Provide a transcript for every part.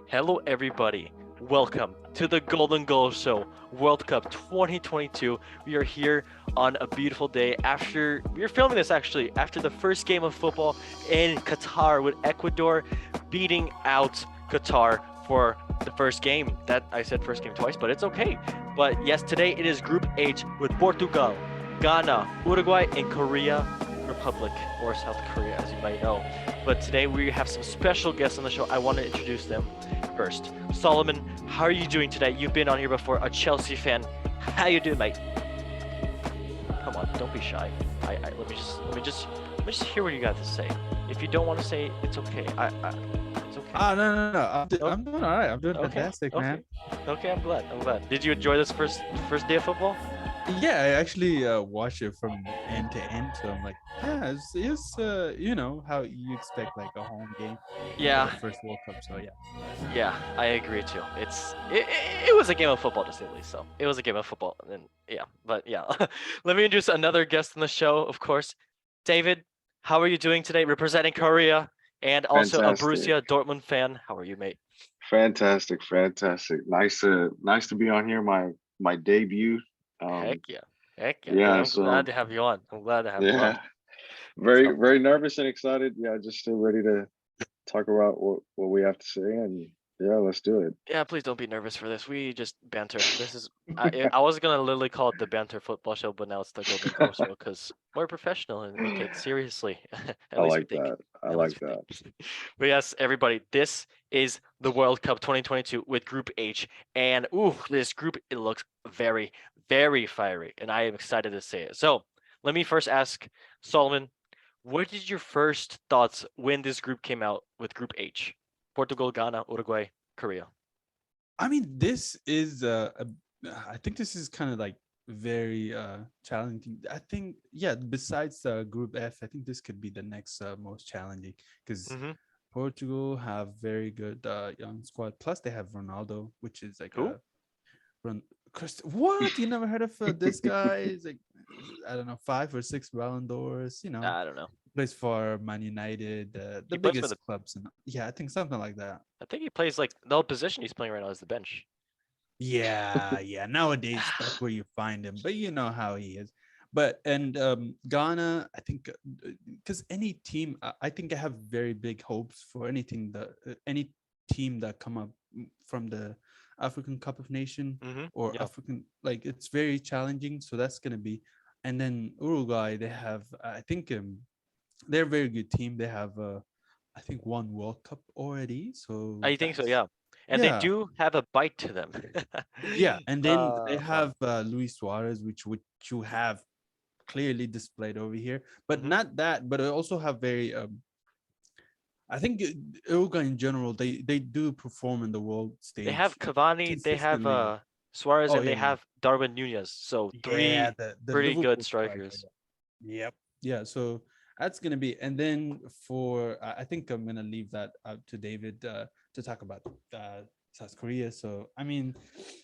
Hello, everybody. Welcome to the Golden Goal Show World Cup 2022. We are here on a beautiful day after we're filming this actually after the first game of football in Qatar with Ecuador beating out Qatar for the first game. That I said first game twice, but it's okay. But yes, today it is Group H with Portugal, Ghana, Uruguay, and Korea Republic or South Korea, as you might know. But today we have some special guests on the show. I want to introduce them first. Solomon, how are you doing today? You've been on here before, a Chelsea fan. How you doing, mate? Come on, don't be shy. Let me just hear what you got to say. If you don't want to say, it's okay. It's okay. No. No? I'm doing all right. I'm doing Okay, fantastic, okay, man. okay. I'm glad. I'm glad. Did you enjoy this first day of football? Yeah, I actually watched it from end to end. So I'm like, yeah, it's you know how you expect like a home game for the Yeah, first World Cup. So yeah. yeah, I agree too. It was a game of football to say the least. So it was a game of football, and yeah, but yeah. Let me introduce another guest on the show, of course. David, how are you doing today? Representing Korea and also a Fantastic. Borussia Dortmund fan. How are you, mate? Fantastic. Nice to be on here. My debut. Heck Um yeah, heck yeah, dude. yeah, I'm glad so to have you on. I'm glad to have you on. yeah. Very So very nervous and excited. Yeah, just still ready to talk about what we have to say and yeah, let's do yeah, please don't be nervous for this. We just banter. This is I was gonna literally call it the banter football show, but now it's the Golden Goal it. show because we're professional and we take it seriously. At I least we like think. that. I At least like we that. think. But yes, everybody, this is the World Cup 2022 with Group H, and ooh, this group it looks very, very fiery, and I am excited to say it. So let me first ask Solomon, what did your first thoughts when this group came out with Group H? Portugal, Ghana, Uruguay, Korea. I mean, this is I think this is kind of like very challenging. I think yeah. Besides Group F, I think this could be the next most challenging because Mm-hmm. Portugal have very good young squad. Plus, they have Ronaldo, which is like Who? a Ron. What? You never heard of this guy? He's like I don't know, 5 or 6 Ballon d'Ors. You know, I don't know. plays for Man United, the He plays for biggest the. clubs. And yeah, I think something like that. I think he plays like the position he's playing right now is the bench. Yeah. Nowadays, that's where you find him. But you know how he is. But and Ghana, I think, because any team, I think I have very big hopes for anything that any team that come up from the African Cup of Nation Mm-hmm. or Yeah. African, like it's very challenging. So that's gonna be. And then Uruguay, they have, I think, they're a very good team. They have, I think, one World Cup already. So I think so. that's Yeah. And they yeah. do have a bite to them. Yeah, and then they Yeah. have Luis Suarez, which you have clearly displayed over here. But Mm-hmm. not that, but I also have very. I think Uruguay in general, they do perform in the world They have stage Cavani. They have consistently. Suarez, Oh and they yeah, have Darwin Nunez. So yeah, three the pretty good Liverpool striker. strikers. Yep. Yeah, so that's gonna be, and then for I think I'm gonna leave that out to David to talk about South Korea. So I mean,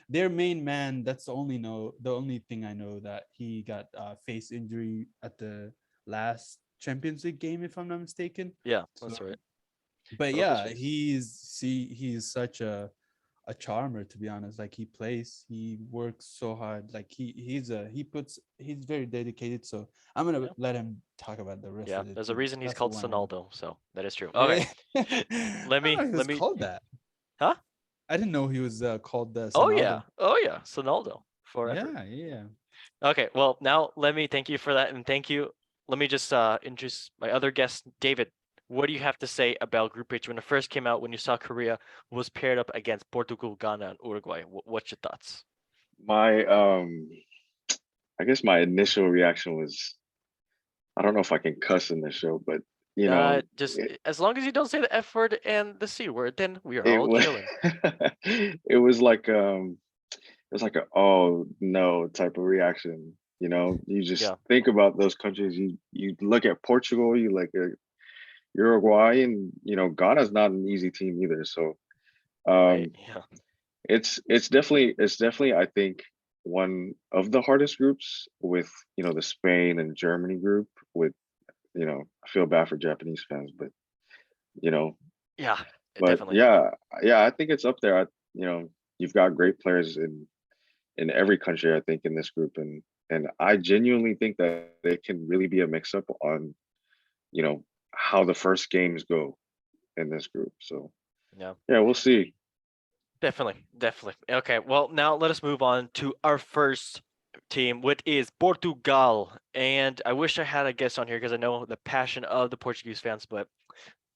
their main man. That's the only thing I know that he got face injury at the last Champions League game, if I'm not mistaken. Yeah, So, that's right. but Broke his yeah, face. he's such a charmer, to be honest. Like he plays, he works so hard. Like he's very dedicated. So I'm gonna Yeah. let him talk about the rest Yeah. of the There's a team. reason he's That's the called one I know. Sonaldo. So that is true. Okay. Yeah. Let I don't me. know he Let was me. called that. Huh? I didn't know he was called Oh yeah. Sonaldo. Oh yeah. Sonaldo forever. Yeah. Okay, well, now let me thank you for that, and thank you. Let me just introduce my other guest, David. What do you have to say about Group H when it first came out? When you saw Korea was paired up against Portugal, Ghana, and Uruguay. What's your thoughts? My I guess my initial reaction was I don't know if I can cuss in this show, but you know, Just as long as you don't say the F word and the C word, then we are it all was chilling. it was like it was like a oh no type of reaction. You know, you just Yeah, think about those countries. You look at Portugal, you like Uruguay, and you know Ghana's not an easy team either. So right. um, Yeah, it's definitely I think one of the hardest groups with you know the Spain and Germany group. With you know I feel bad for Japanese fans, but you know yeah. But Definitely. yeah, I think it's up there. You've got great players in every country, I think, in this group, and I genuinely think that it can really be a mix up on you know how the first games go in this group. So Yeah. yeah, we'll see. Definitely, definitely. Okay, well, now let us move on to our first team, which is Portugal. And I wish I had a guest on here because I know the passion of the Portuguese fans, but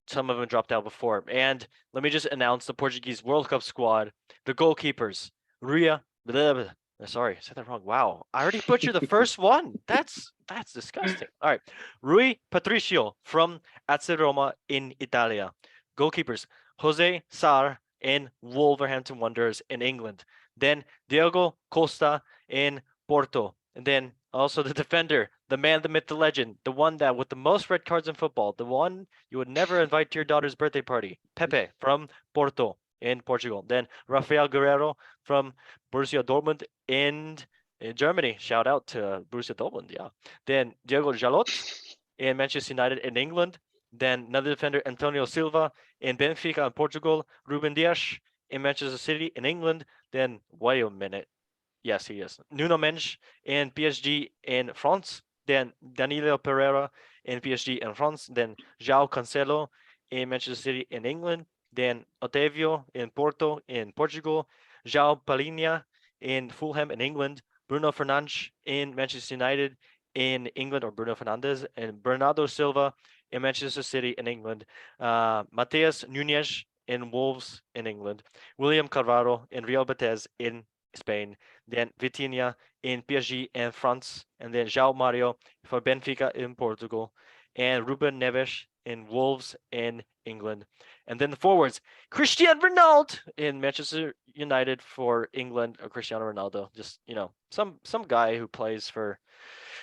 some of them dropped out before. And let me just announce the Portuguese World Cup squad. The goalkeepers, Ria. Blah, blah, sorry, I said that wrong. Wow, I already butchered the first one. That's disgusting. All right, Rui Patricio from AC Roma in Italia. Goalkeepers, Jose Sar in Wolverhampton Wanderers in England. Then Diego Costa in Porto. And then also the defender, the man, the myth, the legend, the one that with the most red cards in football, the one you would never invite to your daughter's birthday party, Pepe from Porto in Portugal. Then Rafael Guerrero from Borussia Dortmund in Germany. Shout out to Borussia Dortmund, yeah. Then Diego Jalot in Manchester United in England. Then another defender, Antonio Silva in Benfica in Portugal. Ruben Dias in Manchester City in England. Then wait a minute. Yes, he is. Nuno Mendes in PSG in France. Then Danilo Pereira in PSG in France. Then João Cancelo in Manchester City in England. Then Otavio in Porto in Portugal. João Palhinha in Fulham in England. Bruno Fernandes in Manchester United in England, or Bruno Fernandes, and Bernardo Silva in Manchester City in England. Mateus Nunes in Wolves in England. William Carvalho in Real Betis in Spain. Then Vitinha in PSG and France, and then João Mario for Benfica in Portugal, and Ruben Neves in Wolves in England. And then the forwards, Cristiano Ronaldo in Manchester United for England, or Cristiano Ronaldo, just some guy who plays for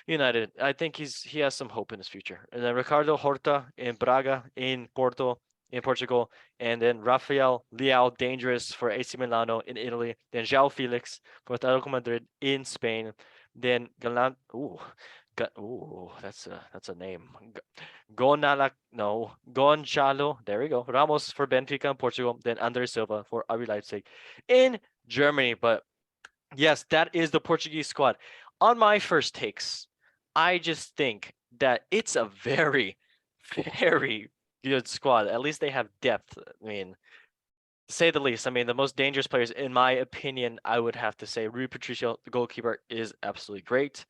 United. I think he has some hope in his future. And then Ricardo Horta in Braga in Porto in Portugal, and then Rafael Leao dangerous for AC Milano in Italy. Then João Felix for Atletico Madrid in Spain. Then Galan. Ooh, that's a name. Gonala, no, Gonzalo. There we go. Ramos for Benfica in Portugal. Then Andre Silva for RB Leipzig in Germany. But yes, that is the Portuguese squad. On my first takes, I just think that it's a very, very good squad. At least they have depth. I mean, to say the least. I mean, the most dangerous players, in my opinion, I would have to say Rui Patricio, the goalkeeper, is absolutely great.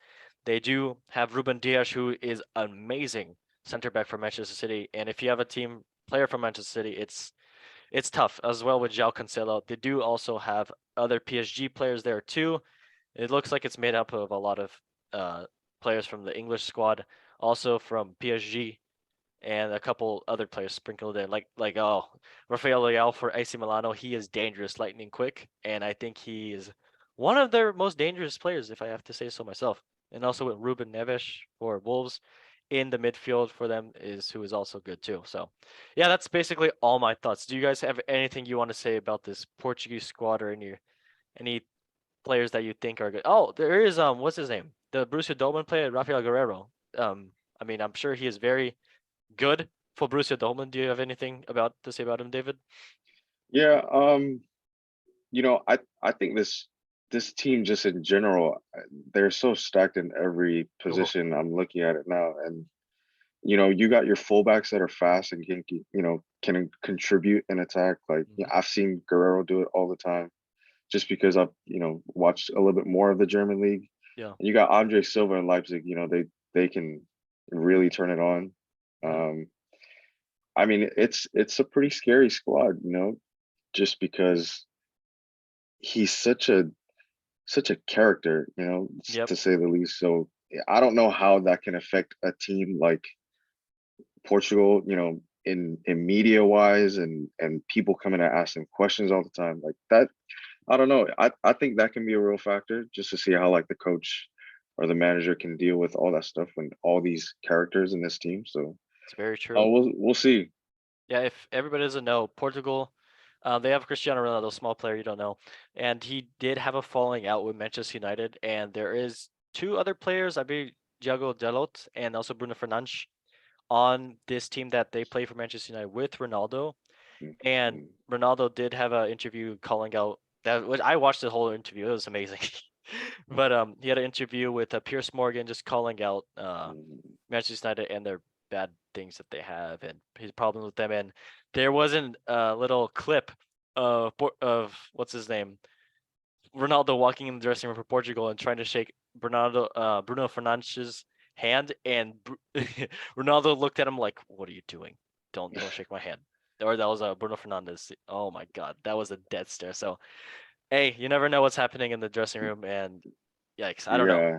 They do have Ruben Dias, who is amazing center back for Manchester City. And if you have a team player from Manchester City, it's tough as well with João Cancelo. They do also have other PSG players there too. It looks like it's made up of a lot of uh, players from the English squad, also from PSG, and a couple other players sprinkled in, like Rafael Leao for AC Milano. He is dangerous, lightning quick, and I think he is one of their most dangerous players, if I have to say so myself. And also with Ruben Neves for Wolves in the midfield for them is who is also good too. So, yeah, that's basically all my thoughts. Do you guys have anything you want to say about this Portuguese squad, or any players that you think are good? Oh, there is what's his name? The Borussia Dortmund player, Rafael Guerrero. I mean, I'm sure he is very good for Borussia Dortmund. Do you have anything about to say about him, David? Yeah, I think this team just in general, they're so stacked in every Oh, position. I'm looking at it now, and you got your fullbacks that are fast and can contribute in attack. Like mhm. I've seen Guerrero do it all the time, just because I've watched a little bit more of the German league. Yeah. And you got Andre Silva in Leipzig. They can really turn it on. Mhm. Um, I mean, it's a pretty scary squad, just because he's such a character, Yep. to say the least. So yeah, I don't know how that can affect a team like Portugal, in media wise, and people coming to ask them questions all the time like that. I don't know. I think that can be a real factor, just to see how like the coach or the manager can deal with all that stuff and all these characters in this team. So It's very true. we'll see. Yeah, if everybody doesn't know, Portugal, they have Cristiano Ronaldo, small player you don't know, and he did have a falling out with Manchester United, and there is two other players, I believe Thiago Dalot and also Bruno Fernandes, on this team that they play for Manchester United with Ronaldo. And Mhm. Ronaldo did have an interview calling out that. Which I watched the whole interview. It was amazing. But he had an interview with Pierce Morgan, just calling out Mhm. Manchester United and their bad things that they have and his problems with them. And there wasn't a little clip of what's his name, Ronaldo walking in the dressing room for Portugal and trying to shake Bruno Fernandes's hand, and Ronaldo looked at him like, "What are you doing? Don't shake my hand." Or that was Bruno Fernandes. Oh my God, that was a dead stare. So hey, you never know what's happening in the dressing room, and yikes, I don't know. Yeah.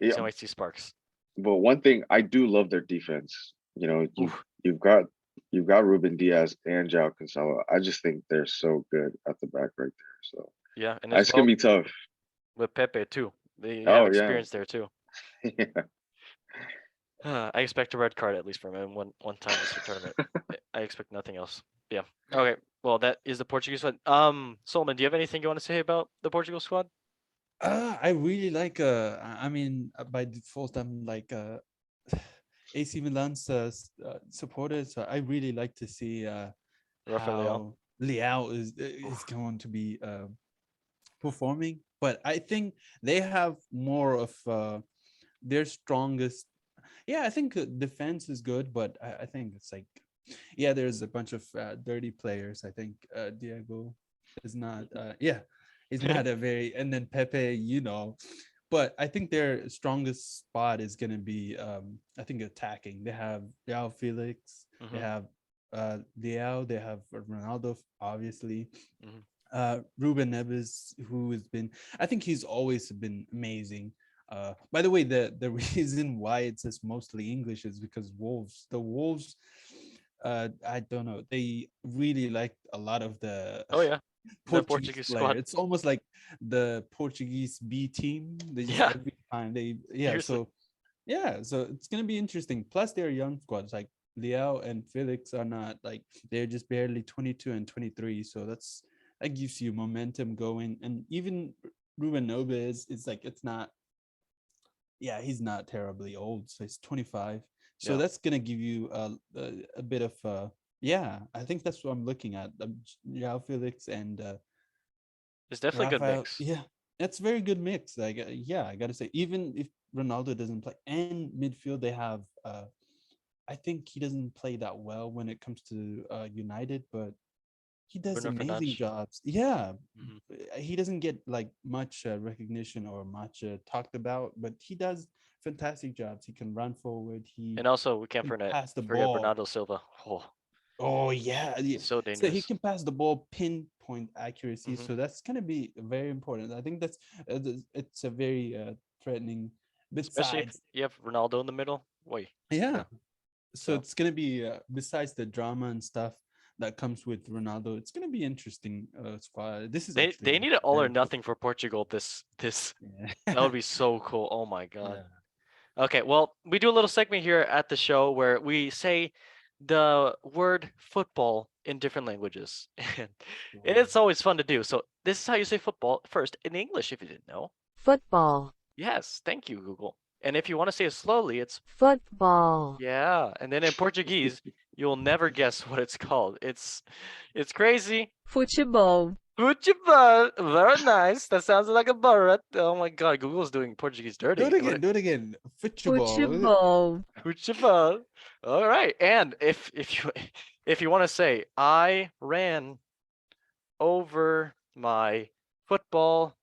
Yeah. You might see sparks. But one thing I do love their defense. You know, Oof. you've got you've got Ruben Diaz and João Cancelo. I just think they're so good at the back right there. So Yeah, and as that's gonna well be tough. with Pepe too. They have Oh yeah. experience there too. Yeah. I expect a red card at least from him one time this tournament. I expect nothing else. Yeah. Okay. Well, that is the Portuguese one. Solomon, do you have anything you want to say about the Portugal squad? I really like I mean by default I'm like AC Milan's supporter, so I really like to see Rafael. how Leao is Oof. going to be performing. But I think they have more of their strongest. Yeah, I think defense is good, but I think it's like, yeah, there's a bunch of dirty players. I think Diego is not. Yeah, he's not a very. And then Pepe, but I think their strongest spot is gonna be, I think, attacking. They have Yao Felix. They Hmm. have Leao. They have Ronaldo, obviously. Hmm. Ruben Neves, who has been, I think he's always been amazing. By the way, the reason why it says mostly English is because the Wolves, I don't know, they really like a lot of the Oh yeah, the Portuguese Portuguese player. squad. It's almost like the Portuguese B team. They just Yeah. every time yeah. Seriously. So it's gonna be interesting. Plus, they're young squads. Like Liao and Felix are not like, they're just barely 22 and 23. So that gives you momentum going. And even Ruben Nobes is like, it's not, yeah, he's not terribly old, so he's 25. So Yeah. that's gonna give you a bit of yeah. I think that's what I'm looking at. Joao Felix and It's definitely a good Rafael. mix. Yeah, that's a very good mix. Like yeah, I gotta say, even if Ronaldo doesn't play, and midfield they have. I think he doesn't play that well when it comes to United, but he does Bruno amazing Fernandes. jobs. Yeah, Hmm. he doesn't get like much recognition or much talked about, but he does fantastic jobs. He can run forward. He And also, we can't can forget pass the ball. Bernardo Silva. Oh, Oh yeah, yeah. so So he dangerous. can pass the ball pinpoint accuracy. Hmm. So that's gonna be very important. I think that's it's a very threatening. Especially if Besides, you have Ronaldo in the middle. Wait. yeah. Yeah. So So it's gonna be besides the drama and stuff that comes with Ronaldo, it's gonna be interesting squad. This is actually they like need it all or very cool. nothing for Portugal. This that would Yeah. be so cool. Oh my God. Yeah. Okay, well, we do a little segment here at the show where we say the word football in different languages. And Wow. it's always fun to do. So this is how you say football first in English if you didn't know. Football, Yes, thank you, Google. And if you want to say it slowly, it's football, yeah. And then in Portuguese, you'll never guess what it's called. It's crazy. futebol, Futebol. Very nice. That sounds like a bird. Oh my God, Google's doing Portuguese Do it dirty. again. Do it again. Football. futebol, Futebol. All right. And if you if you want to say I ran over my football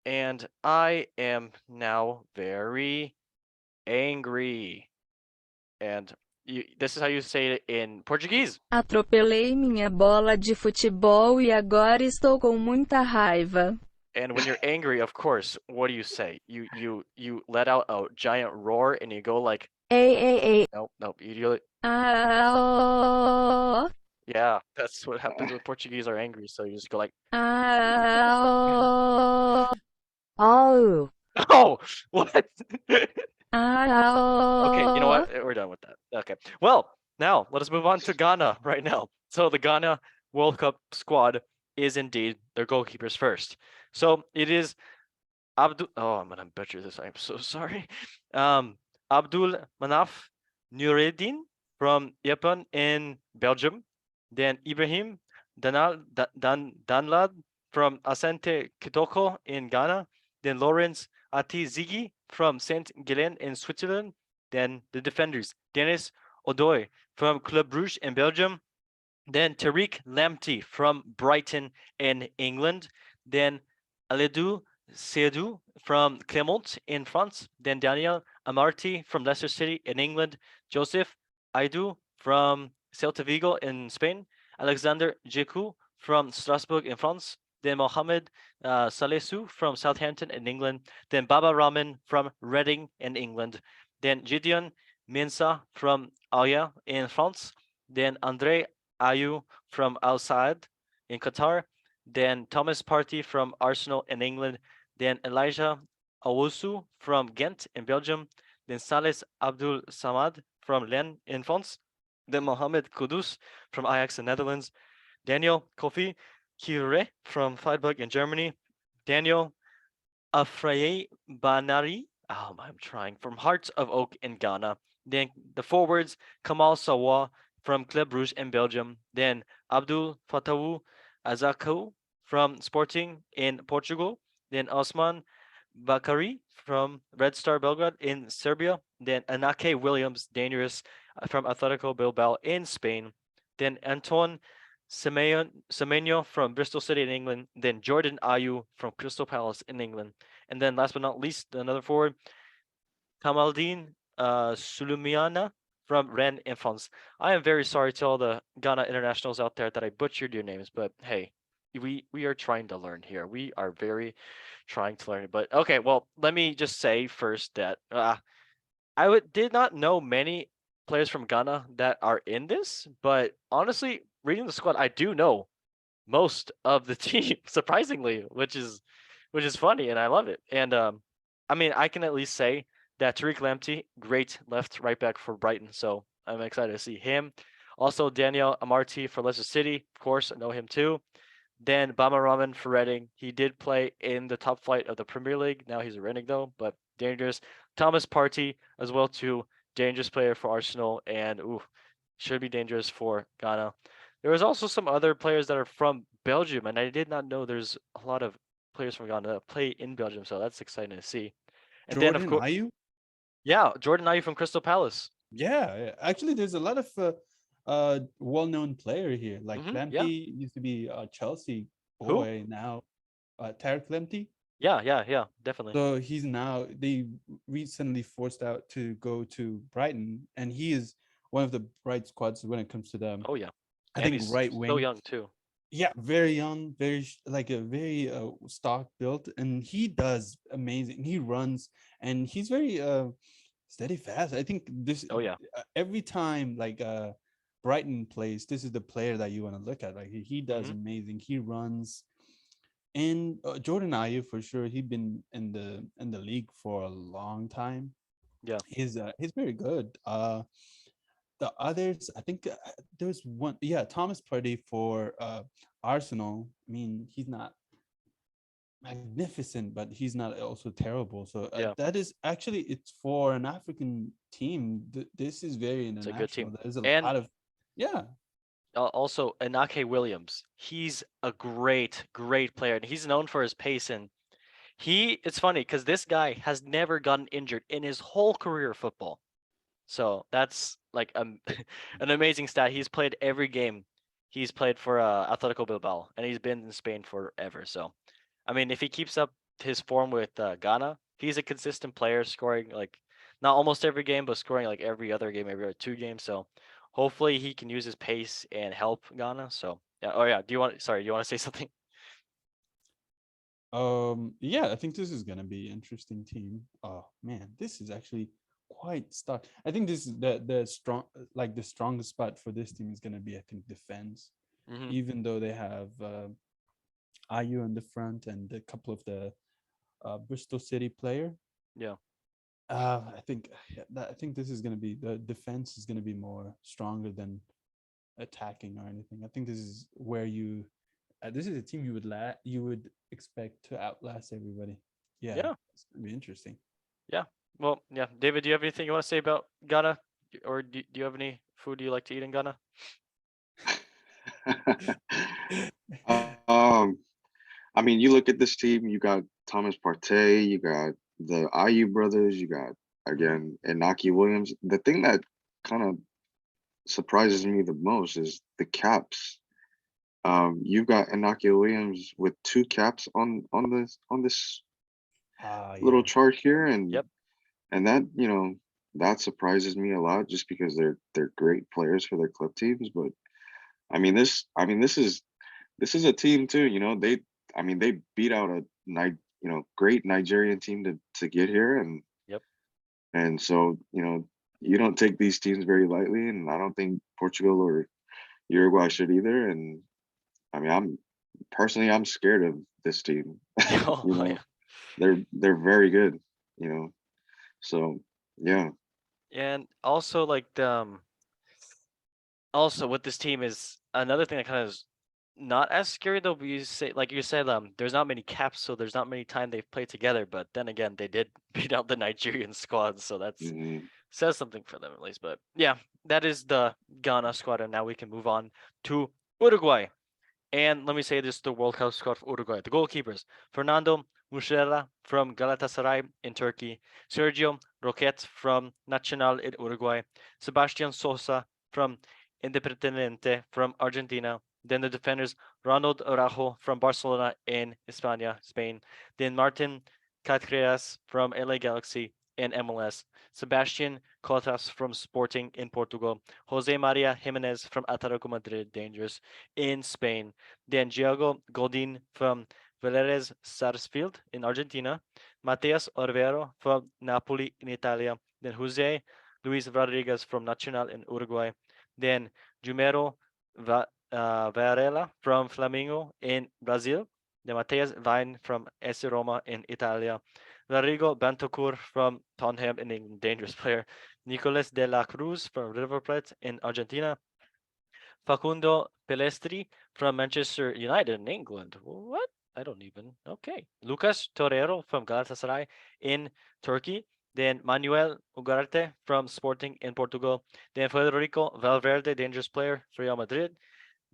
and I am now very angry. And this is how you say it in Portuguese. atropelei minha bola de futebol e agora estou com muita raiva. And when you're angry, of course, what do you say? You let out a giant roar and you go like, Ei, ei, ei. nope, nope. You Ah, yeah, that's what happens when Portuguese are angry. So you just go like, ah, oh, oh, what? Okay, you know ah. what? We're done with that. Okay. Well, now let us move on to Ghana right now. So the Ghana World Cup squad is indeed their goalkeepers first. So it is Abdul. Oh, I'm gonna butcher this. I'm so sorry. Abdul Manaf Nureddin from Yepon in Belgium. Then Ibrahim Danlad from Asante Kitoko in Ghana. Then Lawrence Atizigi from Saint Gallen in Switzerland. Then the defenders, Dennis Odoi from Club Brugge in Belgium. Then Tariq Lamptey from Brighton in England. Then Aledou Seydou from Clermont in France. Then Daniel Amarty from Leicester City in England. Joseph Aidou from Celta Vigo in Spain. Alexander Djekou from Strasbourg in France. Then Mohamed Salesou from Southampton in England. Then Baba Rahman from Reading in England. Then Gideon Mensah from Aya in France. Then Andre Ayew from Al Saad in Qatar, then Thomas Partey from Arsenal in England, then Elijah Owusu from Ghent in Belgium, then Sales Abdul Samad from Lens in France, then Mohamed Kudus from Ajax in Netherlands, Daniel Kofi Kire from Freiburg in Germany, Daniel Afraye Banari, I'm trying, from Hearts of Oak in Ghana. Then the forwards, Kamal Sawa from Club Brugge in Belgium. Then Abdul Fatawu Azakou from Sporting in Portugal. Then Osman Bakari from Red Star Belgrade in Serbia. Then Anake Williams, dangerous, from Atletico Bilbao in Spain. Then Antoine Semenyo from Bristol City in England. Then Jordan Ayew from Crystal Palace in England. And then last but not least, another forward, Kamaldeen Sulumiana from Rennes in France. I am very sorry to all the Ghana internationals out there that I butchered your names, but hey, we are trying to learn here. We are very trying to learn. But okay, well, let me just say first that did not know many players from Ghana that are in this, but honestly, reading the squad, I do know most of the team, surprisingly, which is funny, and I love it. And I mean, I can at least say that Tariq Lamptey, great left right back for Brighton, so I'm excited to see him. Also, Daniel Amarty for Leicester City, of course, I know him too. Then Bama Rahman for Reading. He did play in the top flight of the Premier League. Now he's a Reading though, but dangerous. Thomas Partey as well too, dangerous player for Arsenal, and should be dangerous for Ghana. There was also some other players that are from Belgium, and I did not know there's a lot of players from Ghana that play in Belgium, so that's exciting to see. And then of Jordan course, Ayew. yeah, Jordan Ayew from Crystal Palace. Yeah, actually, there's a lot of well-known player here. Like Yeah. Lamptey used to be a Chelsea Who? boy. Now, Tarek Lamptey. Yeah, definitely. So he's now they recently forced out to go to Brighton, and he is one of the bright squads when it comes to them. Oh yeah, I and think he's right so wing. young too. Yeah, very young, like a very stock built, and he does amazing. He runs, and he's very steady fast. I think this Oh yeah. every time like Brighton plays, this is the player that you want to look at. Like he does Hmm. amazing. He runs, and Jordan Ayew for sure. He's been in the league for a long time. Yeah. He's very good. The others, I think there's one. Yeah, Thomas Partey for Arsenal. I mean, he's not magnificent, but he's not also terrible. So Yeah. that is actually it's for an African team. This is very It's a good team. international. There's a And lot of yeah. also Inake Williams. He's a great player, and he's known for his pace. And it's funny because this guy has never gotten injured in his whole career of football. So that's like an amazing stat. He's played every game. He's played for Atletico Bilbao, and he's been in Spain forever. So, I mean, if he keeps up his form with Ghana, he's a consistent player, scoring like not almost every game, but scoring like every other game, every other 2 games. So, hopefully, he can use his pace and help Ghana. So, yeah. Oh yeah. Sorry, do you want to say something? Yeah, I think this is gonna be an interesting team. Oh man, this is actually quite stuck. I think this is the strong like the strongest spot for this team is gonna be I think defense. Hmm. Even though they have Ayu in the front and a couple of the Bristol City player. Yeah. I think I think this is gonna be the defense is gonna be more stronger than attacking or anything. I think this is where this is a team you would expect to outlast everybody. Yeah, Yeah. it's gonna be interesting. Yeah. Well, yeah. David, do you have anything you want to say about Ghana, or do you have any food you like to eat in Ghana? um, I mean, you look at this team. You got Thomas Partey. You got the IU brothers. You got again Inaki Williams. The thing that kind of surprises me the most is the caps. You've got Inaki Williams with 2 caps on this little Yeah. chart here, and Yep. that that surprises me a lot just because they're great players for their club teams. But this is a team too. They beat out a great Nigerian team to get here, Yep. and so you don't take these teams very lightly, and I don't think Portugal or Uruguay should either. And I mean, I'm scared of this team. Oh, you yeah. know, they're very good. You know, so yeah. And also like also with this team is another thing that kind of is not as scary though. But you say like you said, there's not many caps, so there's not many time they've played together. But then again, they did beat out the Nigerian squad, so that's Mhm. says something for them at least. But yeah, that is the Ghana squad, and now we can move on to Uruguay. And let me say this: the World Cup squad for Uruguay. The goalkeepers: Fernando Muslera from Galatasaray in Turkey, Sergio Roquet from Nacional in Uruguay, Sebastian Sosa from Independiente from Argentina. Then the defenders: Ronald Araujo from Barcelona in Spain. Then Martin Caceres from LA Galaxy in MLS. Sebastian Cotas from Sporting in Portugal. Jose Maria Jimenez from Atletico Madrid, dangerous, in Spain. Then Diego Godin from Vélez Sarsfield in Argentina. Mateus Orvero from Napoli in Italia. Then Jose Luis Rodriguez from Nacional in Uruguay. Then Jumero Varela from Flamengo in Brazil. Then Mateus Vine from AS Roma in Italia. Rodrigo Bentancur from Tottenham in England, dangerous player. Nicolas de la Cruz from River Plate in Argentina. Facundo Pelestri from Manchester United in England. What? I don't even. Okay. Lucas Torreiro from Galatasaray in Turkey. Then Manuel Ugarte from Sporting in Portugal. Then Federico Valverde, dangerous player for Real Madrid.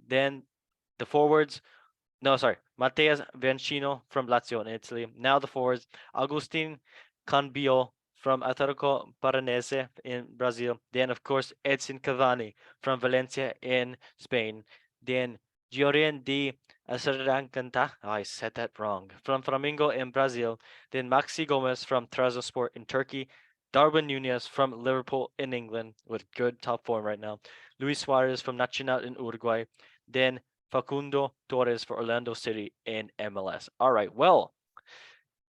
Then the forwards, no, sorry, Mateus Vincino from Lazio in Italy. Now the forwards: Agustin Canbio from Atletico Paranaense in Brazil. Then, of course, Edson Cavani from Valencia in Spain. Then Giorgien de Aserrancanta, oh, I said that wrong, from Flamengo in Brazil. Then Maxi Gomez from Trabzonspor in Turkey. Darwin Nunez from Liverpool in England with good top form right now. Luis Suarez from Nacional in Uruguay. Then Facundo Torres for Orlando City in MLS. All right, well,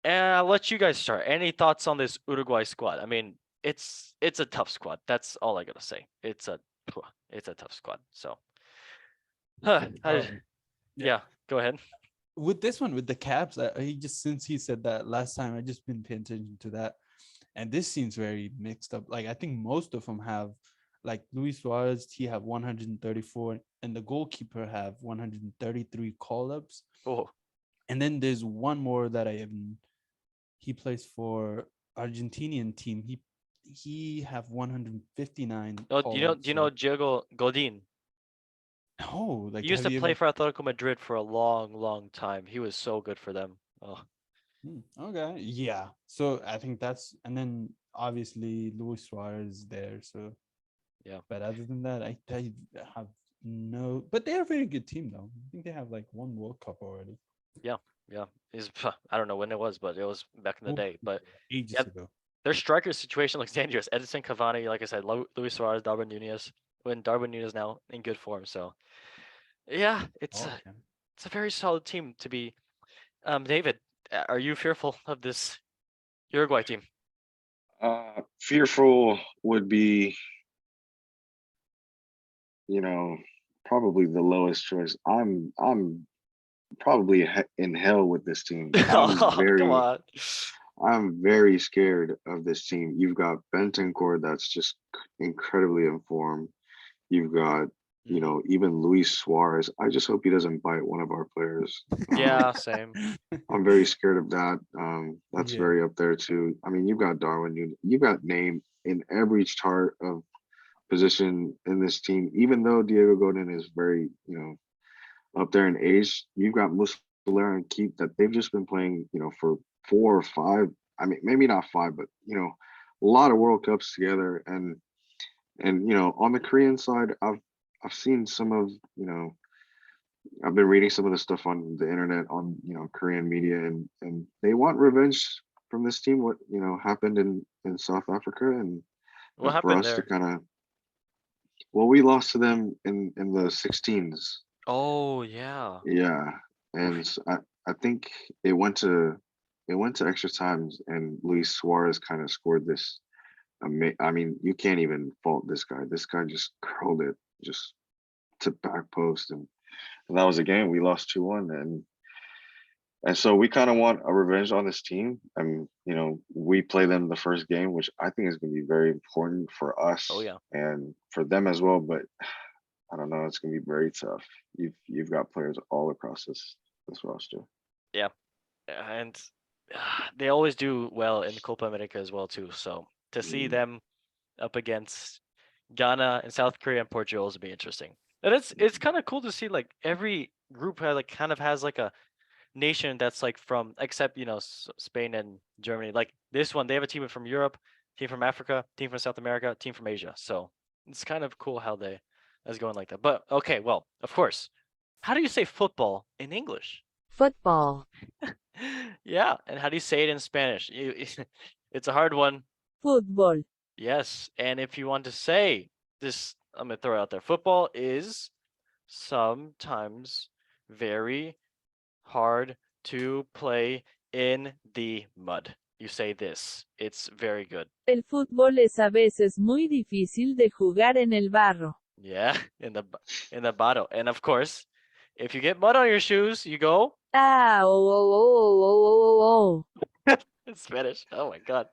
I'll let you guys start. Any thoughts on this Uruguay squad? I mean, it's a tough squad. That's all I gotta say. It's a tough squad. So, Um, yeah. yeah, go ahead. With this one, with the caps, he just since he said that last time, I just been paying attention to that, and this seems very mixed up. Like I think most of them have, like Luis Suarez, he have 134, and the goalkeeper have 133 call ups, Oh, and then there's one more that I haven't. He plays for Argentinian team. He have 159 no, call do ups. you know So Diego Godin? no, He like used have to you play ever? for Atletico Madrid for a long, long time. He was so good for them. Oh, Okay, yeah. So I think that's, and then obviously Luis Suarez there. So, yeah, but other than that, I have no. But they're a very good team, though. I think they have like one World Cup already. yeah, yeah. Is I don't know when it was, but it was back in the Oh, day. But ages yeah, ago. their striker situation looks dangerous. Edison Cavani, like I said, Luis Suarez, Darwin Nunez. When Darwin Nunez now in good form, so yeah, Oh, okay. it's a very solid team to be. David, are you fearful of this Uruguay team? Fearful would be, you know, probably the lowest choice. I'm probably in hell with this team. Oh, come on. I'm very scared of this team. You've got Bentancur that's just incredibly informed. You've got, Mhm. even Luis Suarez. I just hope he doesn't bite one of our players. Yeah, same. I'm very scared of that. That's Yeah. very up there too. I mean, you've got Darwin, you've got name in every chart of position in this team. Even though Diego Godin is very, up there in age. You've got Muslera and Keith that they've just been playing, for 4 or 5. I mean, maybe not 5, but a lot of World Cups together. And on the Korean side, I've seen some of I've been reading some of the stuff on the internet on Korean media, and they want revenge from this team. What happened in South Africa, What and for happened us to there? kind of, well, we lost to them in the 16s. Oh yeah. Yeah, and Oof. I think it went to extra times, and Luis Suarez kind of scored this. I mean, you can't even fault this guy. This guy just curled it just to back post, and that was a game we lost 2-1, and so we kind of want a revenge on this team. And we play them the first game, which I think is going to be very important for Oh us yeah. and for them as well. But I don't know, it's going to be very tough. You've got players all across this roster. Yeah. And they always do well in Copa America as well too. So to see Mm, them up against Ghana and South Korea and Portugal would be interesting. And it's kind of cool to see like every group has like kind of has like a nation that's like from except Spain and Germany. Like this one, they have a team from Europe, team from Africa, team from South America, team from Asia. So it's kind of cool how they that's going like that. But okay, well, of course, how do you say football in English? Football. Yeah, and how do you say it in Spanish? It's a hard one. Fútbol. Yes, and if you want to say this, I'm gonna throw it out there. Football is sometimes very hard to play in the mud. You say this. It's very good. El fútbol es a veces muy difícil de jugar en el barro. Yeah, in the bottle. And of course, if you get mud on your shoes, you go Ah, oh, oh, oh, oh, oh, oh. in Spanish. Oh my god.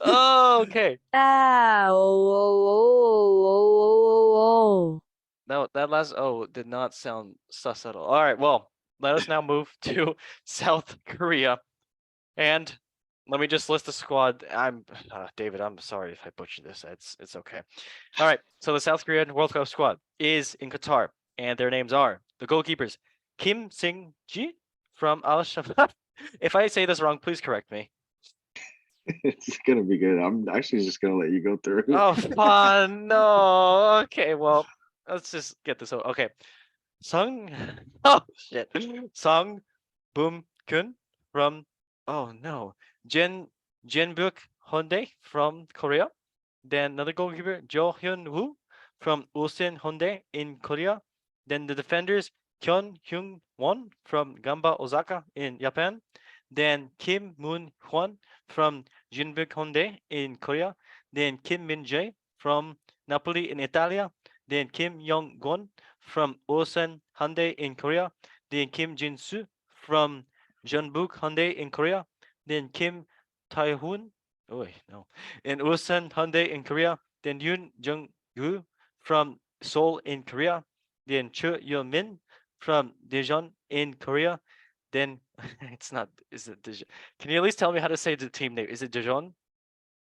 Oh, okay. Ah, oh, oh, oh, oh, oh, oh. No, that last oh did not sound sus at all. All right, well, let us now move to South Korea. And let me just list the squad. I'm David. I'm sorry if I butchered this. It's okay. All right. So the South Korean World Cup squad is in Qatar, and their names are the goalkeepers Kim Sing Ji from Al Shabab. If I say this wrong, please correct me. it's gonna be good. I'm actually just gonna let you go through it. Oh, fun. No. Okay. Well, let's just get this over. Okay. Sung. Oh shit. Sung Boom Kun from. Oh no. Jinbuk Hyundai from Korea. Then another goalkeeper, Jo Hyun Woo from Ulsan Hyundai in Korea. Then the defenders, Kyun Hyung Won from Gamba Osaka in Japan. Then Kim Moon Hwan from Jinbuk Hyundai in Korea. Then Kim Min Jae from Napoli in Italy. Then Kim Young Gon from Ulsan Hyundai in Korea. Then Kim Jin Soo from Jeonbuk Hyundai in Korea. Then Kim Tae-hoon, oh no, in Ulsan Hyundai in Korea. Then Yoon Jung-gu from Seoul in Korea. Then Cho Yeon-min from Daejeon in Korea. Then it's not. Is it Daejeon? Can you at least tell me how to say the team name? Is it Daejeon?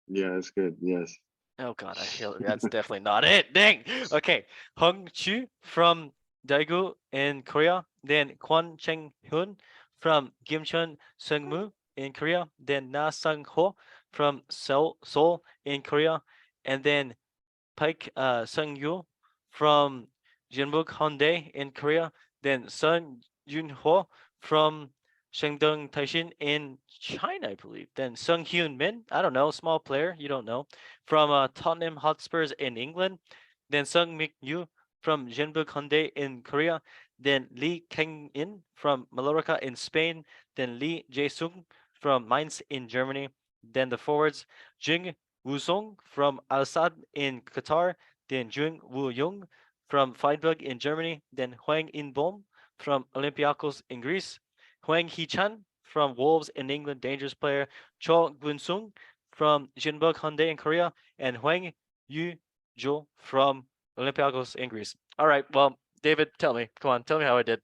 Yeah, it's good. Yes. Oh God, I feel that's definitely not it. Dang. Okay, Hong Chu from Daegu in Korea. Then Kwon Cheng Hyun from Gimcheon Sungmu in Korea. Then Na Sung Ho from Seoul in Korea. And then Paik Sung Yu from Jeonbuk Hyundai in Korea. Then Sun Yun Ho from Shandong Taishin in China, I believe. Then Sung Hyun Min, I don't know, small player, you don't know, from Tottenham Hotspurs in England. Then Sung Mik Yu from Jeonbuk Hyundai in Korea. Then Lee Kang In from Mallorca in Spain. Then Lee Jae Sung from Mainz in Germany. Then the forwards Jung Woo-sung from Al Sadd in Qatar, then Jung Woo-young from Freiburg in Germany, then Hwang In-bom from Olympiacos in Greece, Hwang Hee-chan from Wolves in England, dangerous player, Cho Gun-sung from Jeonbuk Hyundai in Korea, and Hwang Yu-jo from Olympiacos in Greece. All right, well, David, tell me. Come on, tell me how I did.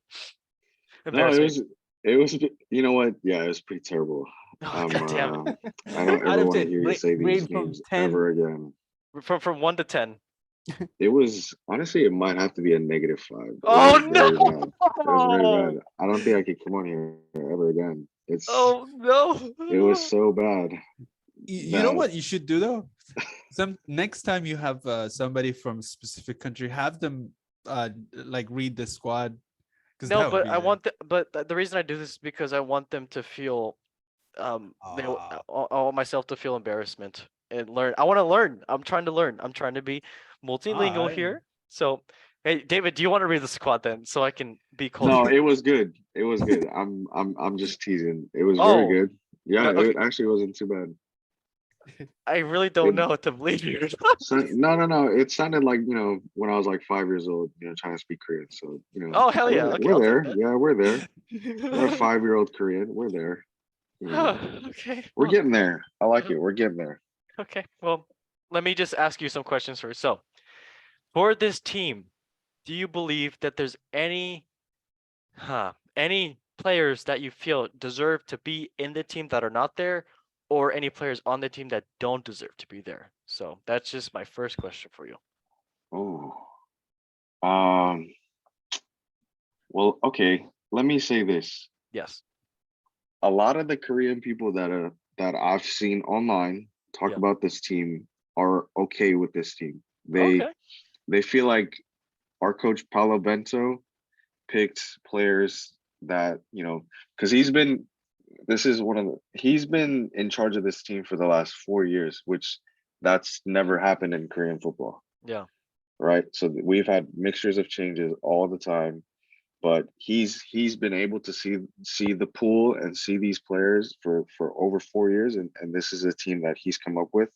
No, it Embarrass me. was it was you know what? Yeah, it was pretty terrible. Oh, Um, God damn uh, it. I don't Out ever of want to 10, hear you say these grade from names 10. ever again. From 1 to 10. It was honestly, it might have to be a -5. It Oh was very bad. It was very no! bad. I don't think I could come on here ever again. Oh It was no! so bad You know that what you should do though? Some next time you have somebody from a specific country, have them like read the squad, because No, that would but be I want the reason I do this is because I want them to feel Ah. I want myself to feel embarrassment and learn. I want to learn. I'm trying to learn. I'm trying to be multilingual Alright. here. So, hey, David, do you want to read the squad then, so I can be no, cultured? it was good. It was good. I'm just teasing. It was very Oh, good. Yeah, no, okay. it actually wasn't too bad. I really don't It know what to believe you. no. It sounded like, when I was like 5 years old, trying to speak Korean. So, Oh, hell yeah. Okay, we're I'll take there. Yeah, we're there. We're a that. 5-year-old Korean. We're there. You know, Okay, we're well, getting there. I like it. We're getting there. okay. Well, let me just ask you some questions first. So, for this team, do you believe that there's any players that you feel deserve to be in the team that are not there, or any players on the team that don't deserve to be there? So that's just my first question for you. Oh, um, well, okay. Let me say this. Yes. A lot of the Korean people that I've seen online talk Yeah. about this team are okay with this team. They Okay. they feel like our coach Paulo Bento picked players that, because he's been in charge of this team for the last 4 years, which that's never happened in Korean football, Yeah. right? So we've had mixtures of changes all the time, but he's been able to see the pool and see these players for over 4 years, and this is a team that he's come up with,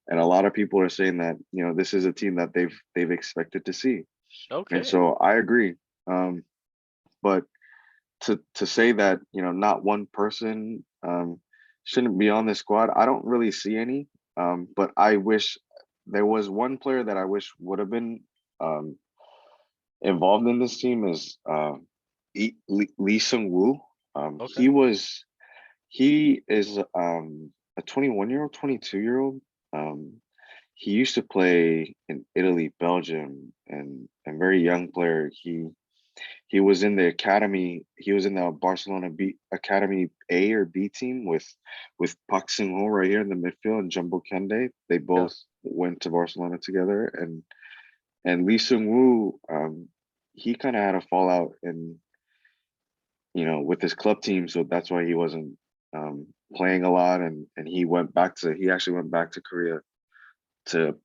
and a lot of people are saying that, this is a team that they've expected to see, and Okay. so I agree. But to say that, not one person shouldn't be on the squad, I don't really see any. But I wish there was one player that I wish would have been um, involved in this team is Lee Sung Woo. Okay. He is a 21-year-old, 22-year-old. Um, he used to play in Italy, Belgium, and very young player. He was in the academy. He was in the Barcelona B Academy A or B team with Park Sung Ho right here in the midfield and Jumbo Kende. They Yeah. both went to Barcelona together, and Lee Sung Woo, he kind of had a fallout in with his club team, so that's why he wasn't playing a lot, and he actually went back to Korea to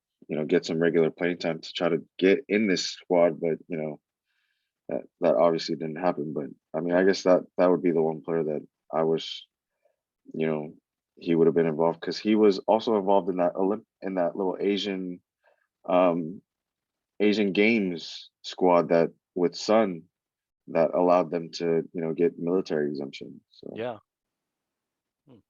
get some regular playing time to try to get in this squad, but that obviously didn't happen. But I mean, I Yeah. guess that would be the one player that I wish, you know, he would have been involved, because he was also involved in that little um Asian Games squad that with Sun that allowed them to, get military exemption. So Yeah. Hmm.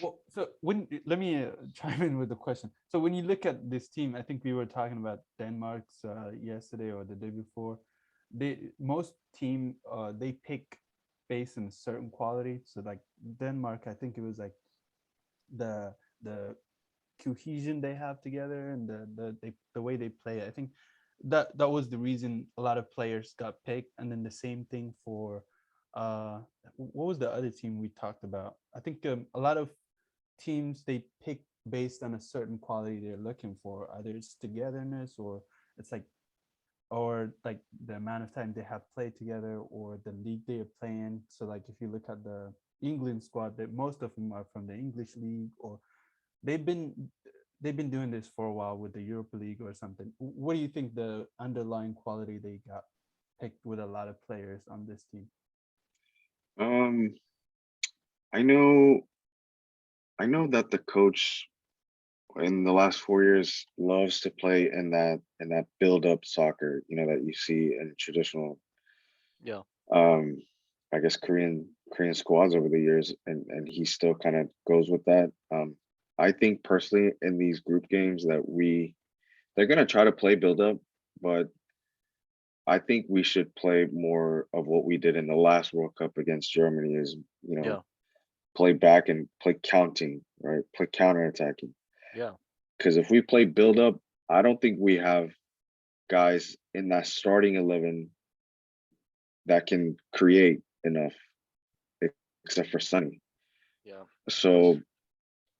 Well, so let me chime in with the question. So when you look at this team, I think we were talking about Denmark's yesterday or the day before. Most team they pick based on a certain quality. So like Denmark, I think it was like the cohesion they have together and the way they play. I think that was the reason a lot of players got picked. And then the same thing for what was the other team we talked about? I think a lot of teams they pick based on a certain quality they're looking for. Either it's togetherness or it's like or like the amount of time they have played together or the league they are playing. So like if you look at the England squad, that most of them are from the English league or they've been they've been doing this for a while with the Europa League or something. What do you think the underlying quality they got picked with a lot of players on this team? um I know I know that the coach in the last 4 years loves to play in that build up soccer, that you see in traditional Yeah. um I guess Korean squads over the years, and he still kind of goes with that. I think personally in these group games that they're gonna try to play build up, but I think we should play more of what we did in the last World Cup against Germany is, Yeah. play back and play counting, right? Play counter attacking. Yeah. Because if we play build up, I don't think we have guys in that starting 11 that can create enough, except for Sonny. Yeah. So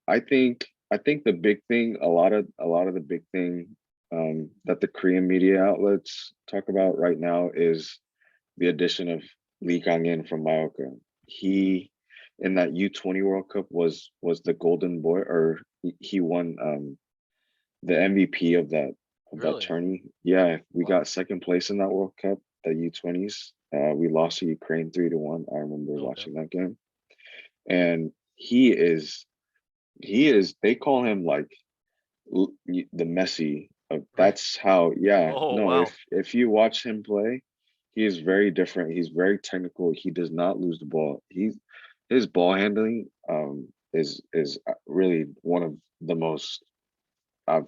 I think the big thing, a lot of the big thing that the Korean media outlets talk about right now is the addition of Lee Kang-in from Mallorca. He in that U20 World Cup was the golden boy, or he won the MVP of that Really? tourney. Yeah, we Wow. got second place in that World Cup, the U20s. We lost to Ukraine 3-1. I remember Okay. watching that game. And he is they call him like the Messi of, Right. that's how, yeah, Oh no, wow. if you watch him play, he is very different. He's very technical. He does not lose the ball. His ball handling is really one of the most I've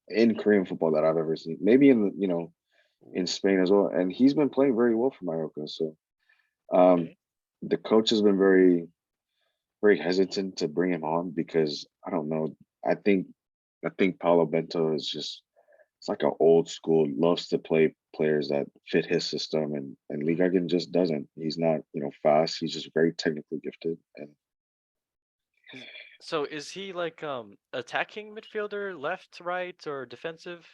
in Korean football that I've ever seen. Maybe in Spain as well. And he's been playing very well for Mallorca. So um Okay. the coach has been very hesitant to bring him on because I don't know. I think I think Paulo Bento is just, it's like an old school, loves to play players that fit his system, and Lee Mhm. Gagan just doesn't. He's not, fast. He's just very technically gifted, and Is, so is he like attacking midfielder, left, right, or defensive?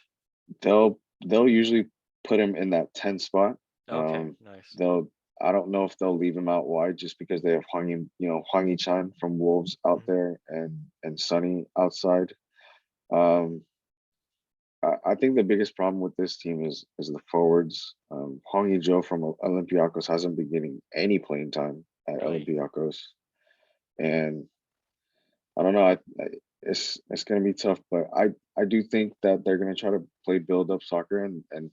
they'll usually put him in that 10 spot. Okay, Um, nice. they'll I don't know if they'll leave him out wide just because they have Hwang Chan from Wolves out Mhm. there, and Sonny outside. Um, I think the biggest problem with this team is the forwards. Hong Yi-jo from Olympiacos hasn't been getting any playing time at Really? Olympiacos, and I don't know. It's going to be tough, but I do think that they're going to try to play build up soccer, and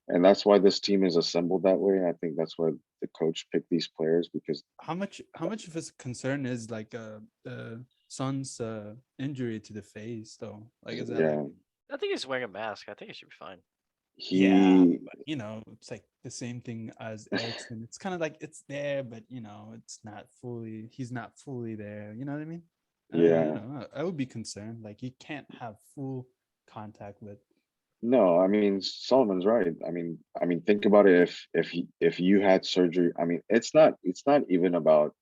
that's why this team is assembled that way. And I think that's why the coach picked these players because How much of his concern is like son's injury to the face though? Like is that like, yeah, I think he's wearing a mask. I think he should be fine. yeah, he but it's like the same thing as Ericsson. It's kind of like it's there, but it's not fully. He's not fully there. You know what I mean? yeah. I would be concerned. Like you can't have full contact with. No, I mean Solomon's right. I mean think about it. If you had surgery, I mean it's not even about,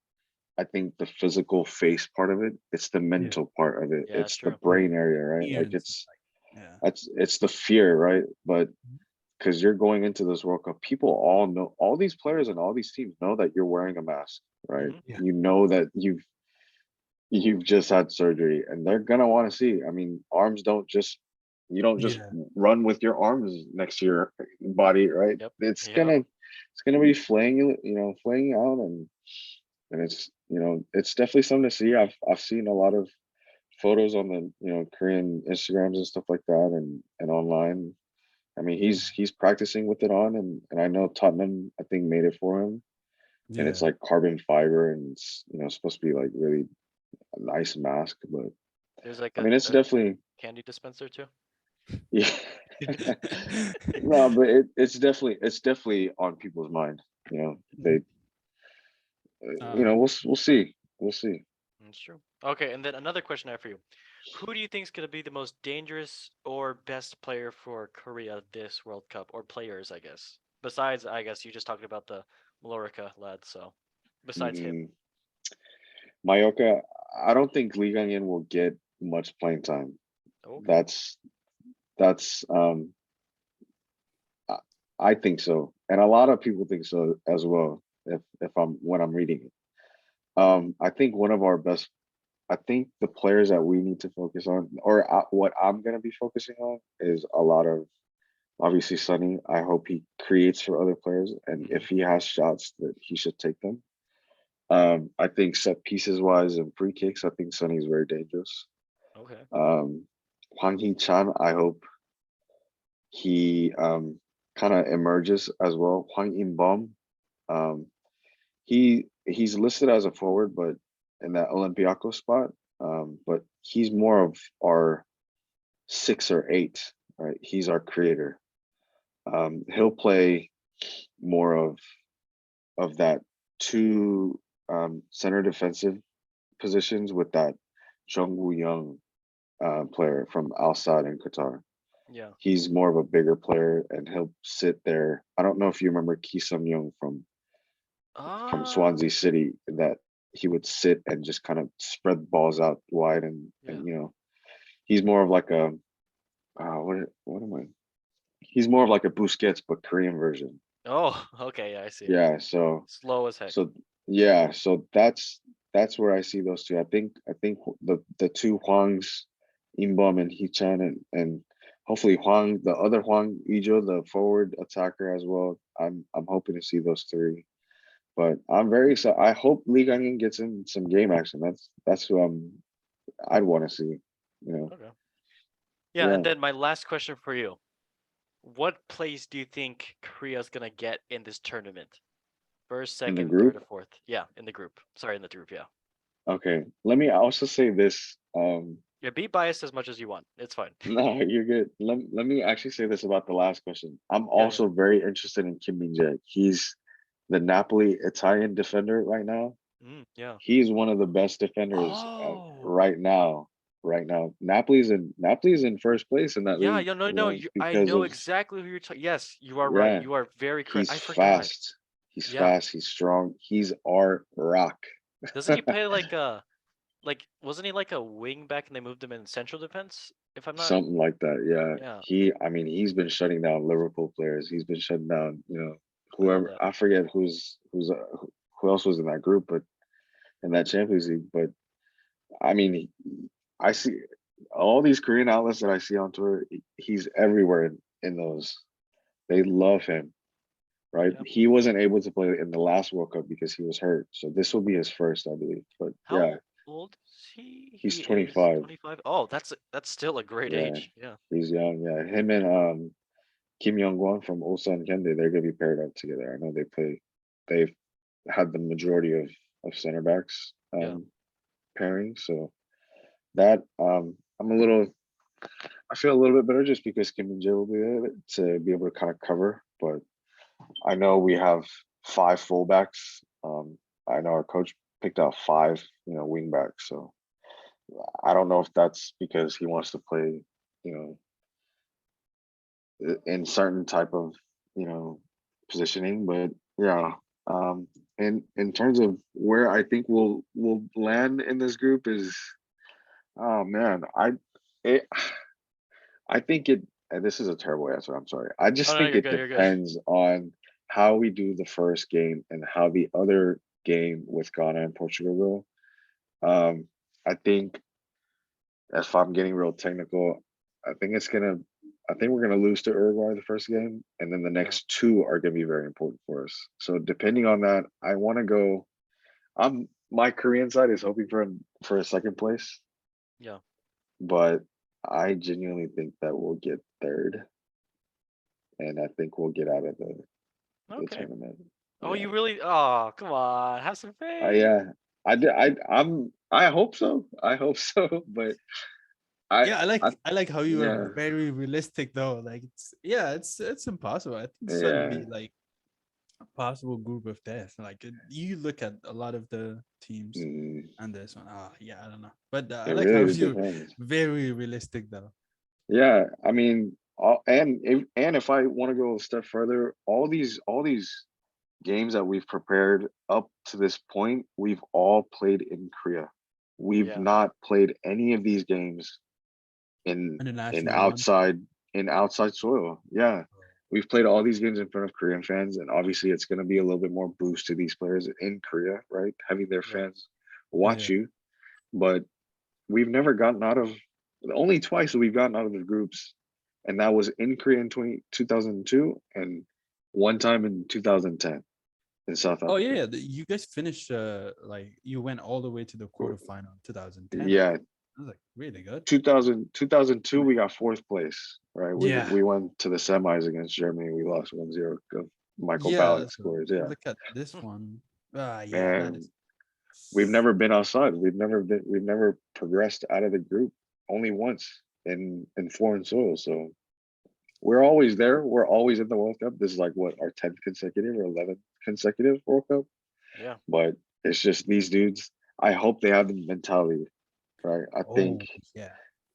I think, the physical face part of it. It's the Yeah. mental part of it. Yeah, that's It's the true. Yeah. brain area, right? Ear Like and stuff it's like. Yeah. it's the fear, right? But because you're going into this World Cup, people all know, all these players and all these teams know that you're wearing a mask, right? Hmm. Yeah. You know that you've just had surgery, and they're gonna want to see. I mean, arms don't just you don't just Yeah. run with your arms next to your body, right? Yep. It's Yep. gonna be flaying out, and it's definitely something to see. I've seen a lot of photos on the Korean Instagrams and stuff like that, and online. I mean, he's practicing with it on, and I know Tottenham, I think, made it for him, and it's Yeah. like carbon fiber, and it's supposed to be like really a nice mask, but There's like I mean, it's a definitely, candy dispenser too. yeah. No, but it's definitely on people's mind. They, um, we'll see. That's true. Okay, and then another question I have for you. Who do you think is going to be the most dangerous or best player for Korea this World Cup, or players, I guess? Besides, I guess you just talked about the Mallorca lad, so besides him. Mm, Mallorca, I don't think Lee Gang-in will get much playing time. Okay. That's that's I I think so, and a lot of people think so as well. If I'm when I'm reading it, I think one of our best. I think the players that we need to focus on, or what I'm gonna be focusing on, is a lot of, obviously, Sonny. I hope he creates for other players, and Hmm. if he has shots, that he should take them. I think set pieces wise and free kicks, I think Sonny is very dangerous. Okay. Um, Hwang Hee Chan, I hope he kind of emerges as well. Hwang In Bom, um, he's listed as a forward, but in that Olympiacos spot, but he's more of our 6 or 8, right? He's our creator. He'll play more of that two center defensive positions with that Jung Woo Young player from outside in Qatar. Yeah. He's more of a bigger player, and he'll sit there. I don't know if you remember Ki Sung Young from Ah. Swansea City, that he would sit and just kind of spread balls out wide, Yeah. and he's more of like a what am I? He's more of like a Busquets but Korean version. Oh. Okay. Yeah, I see. Yeah, so Slow as heck. so yeah, so that's where I see those two. I think the two Huangs, Imbom and Hichan, and hopefully Huang, the other Huang Ijo, the forward attacker as well. I'm hoping to see those three. But I'm very excited. I hope Lee Gang gets in some game action. That's who I'd want to see. You know, Okay. Yeah, yeah, and then my last question for you. What place do you think Korea's gonna get in this tournament? First, in the second, third, or group. fourth? Yeah, in the group. Sorry, in the group, yeah. Okay, let me also say this. Yeah, be biased as much as you want. It's fine. No, you're good. Let me actually say this about the last question. I'm Yeah, yeah. also very interested in Kim Min Jae. He's the Napoli Italian defender right now. Yeah. He's one of the best defenders Oh. right now. Right now, Napoli's in first place in that Yeah, league. yeah, no, I Because know of exactly who you're talking. Yes, you are right. yeah, You are very correct. he's I forgot. fast. He's Yeah. fast. He's strong. He's our rock. Doesn't he play like wasn't he like a wing back and they moved him in central defense? If I'm not. Something like that. Yeah. Yeah, I mean, he's been shutting down Liverpool players. He's been shutting down, I love whoever. that. I forget who else was in that group, but in that Champions League. But I mean, I see all these Korean outlets that I see on Twitter. He's everywhere in those. They love him, right? Yeah. He wasn't able to play in the last World Cup because he was hurt. So this will be his first, I believe. But yeah, How old is he? he's He is 25. 25. Oh, that's still a great Yeah, age. Yeah. he's young. Yeah, him and Kim Young Gwon from Ulsan Hyundai, they're gonna be paired up together. I know they've had the majority of center backs Yeah. pairing. So that I feel a little bit better just because Kim and Jay will be there to be able to kind of cover. But I know we have five fullbacks. I know our coach picked out five, wing backs. So I don't know if that's because he wants to play, you in certain type of, you know, positioning. But yeah, in terms of where I think we'll land in this group is, oh man, it, I think it. And this is a terrible answer. I'm sorry. I Oh just no, think you're it good. You're good. depends on how we do the first game and how the other game with Ghana and Portugal go. I think if I'm getting real technical, I think it's gonna. I think we're gonna lose to Uruguay the first game, and then the Yeah. next two are gonna be very important for us. So depending on that, I want to go. My Korean side is hoping for a second place, Yeah. but I genuinely think that we'll get third, and I think we'll get out of the Okay. tournament. Oh, Yeah, you really? Oh, come on. Have some faith. yeah. I did. I hope so. I hope so. But Yeah, I I like how you are yeah, very realistic though. Like it's impossible. I think it's gonna yeah. be like a possible group of death. Like you look at a lot of the teams Mm, and this one. Yeah, I don't know. But I it like how really you're depends. very realistic though. Yeah, I mean, and if I want to go a step further, all these games that we've prepared up to this point, we've all played in Korea. We've Yeah. not played any of these games in in International one. outside in outside soil. Yeah. We've played all these games in front of Korean fans, and obviously it's going to be a little bit more boost to these players in Korea, right? Having their Yeah. fans Yeah, watch yeah. you. But we've never gotten out of only twice we've gotten out of the groups, and that was in Korea in 2002 and one time in 2010 in South Oh Africa. yeah, you guys finished like you went all the way to the quarterfinal 2010. Yeah, I was like really good. 2002 we got fourth place, right? We Yeah. we went to the semis against Germany. We lost 1-0. Michael Yeah, Ballack so scores. Yeah, look at this one. Yeah, that and is we've never been outside. We've never progressed out of the group only once in foreign soil. So we're always there. We're always in the World Cup. This is like what our 10th consecutive or 11th consecutive World Cup. Yeah. But it's just these dudes. I hope they have the mentality, right? I oh think yeah.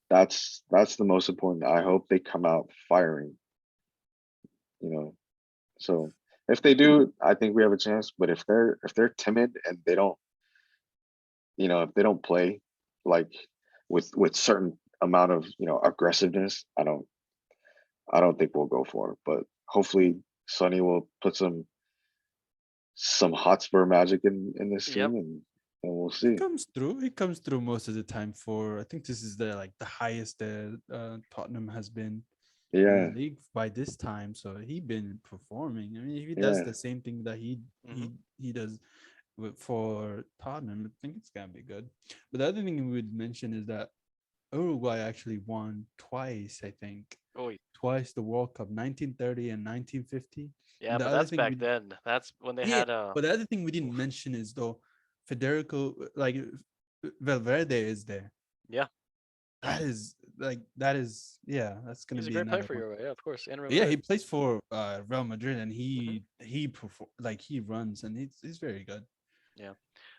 that's the most important. I hope they come out firing, you know. So if they do, I think we have a chance. But if they're timid and they don't, if they don't play like with certain amount of aggressiveness, I don't think we'll go for it. But hopefully Sonny will put some Hotspur magic in this Yep. team, and we'll He see. comes through. He comes through most of the time. I think this is the highest that Tottenham has been in Yeah, the league by this time. So he been performing. I mean, if he does yeah, the same thing that Mhm. he does for Tottenham, I think it's gonna be good. But the other thing we would mention is that Uruguay actually won twice. I think Oh, twice the World Cup, 1930 and 1950. yeah, And the but other that's thing back then. That's when they yeah, had but the other thing we didn't oof. mention is though Federico, like Valverde is there. Yeah, Yeah, that's gonna he's a be great player another for one. Uruguay. Yeah, of course. And Yeah, River. he plays for Real Madrid and Mhm. he perform like he runs and he's very good. Yeah.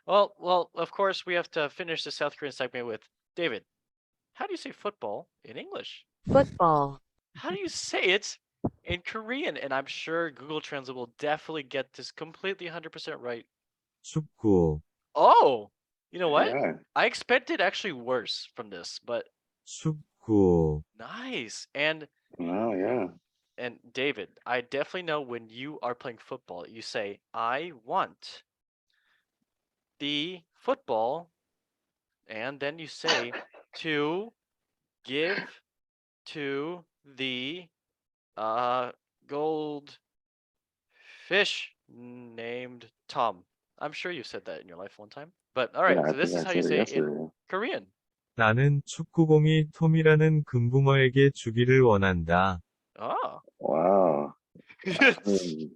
Well, of course we have to finish the South Korean segment with David. How do you say football in English? football, How do you say it in Korean? And I'm sure Google Translate will definitely get this completely 100% right. 축구, Oh, you know what? yeah. I expected actually worse from this, but 축구, nice. And Oh, yeah. David, I definitely know when you are playing football, you say, I want the football, and then you say to give to the uh gold fish named Tom. I'm sure you said that in your life one time. But all right, Yeah, I so think this is I how you said it say it in yesterday. Korean. 나는 축구공이 톰이라는 금붕어에게 주기를 원한다. Oh. Wow. I mean,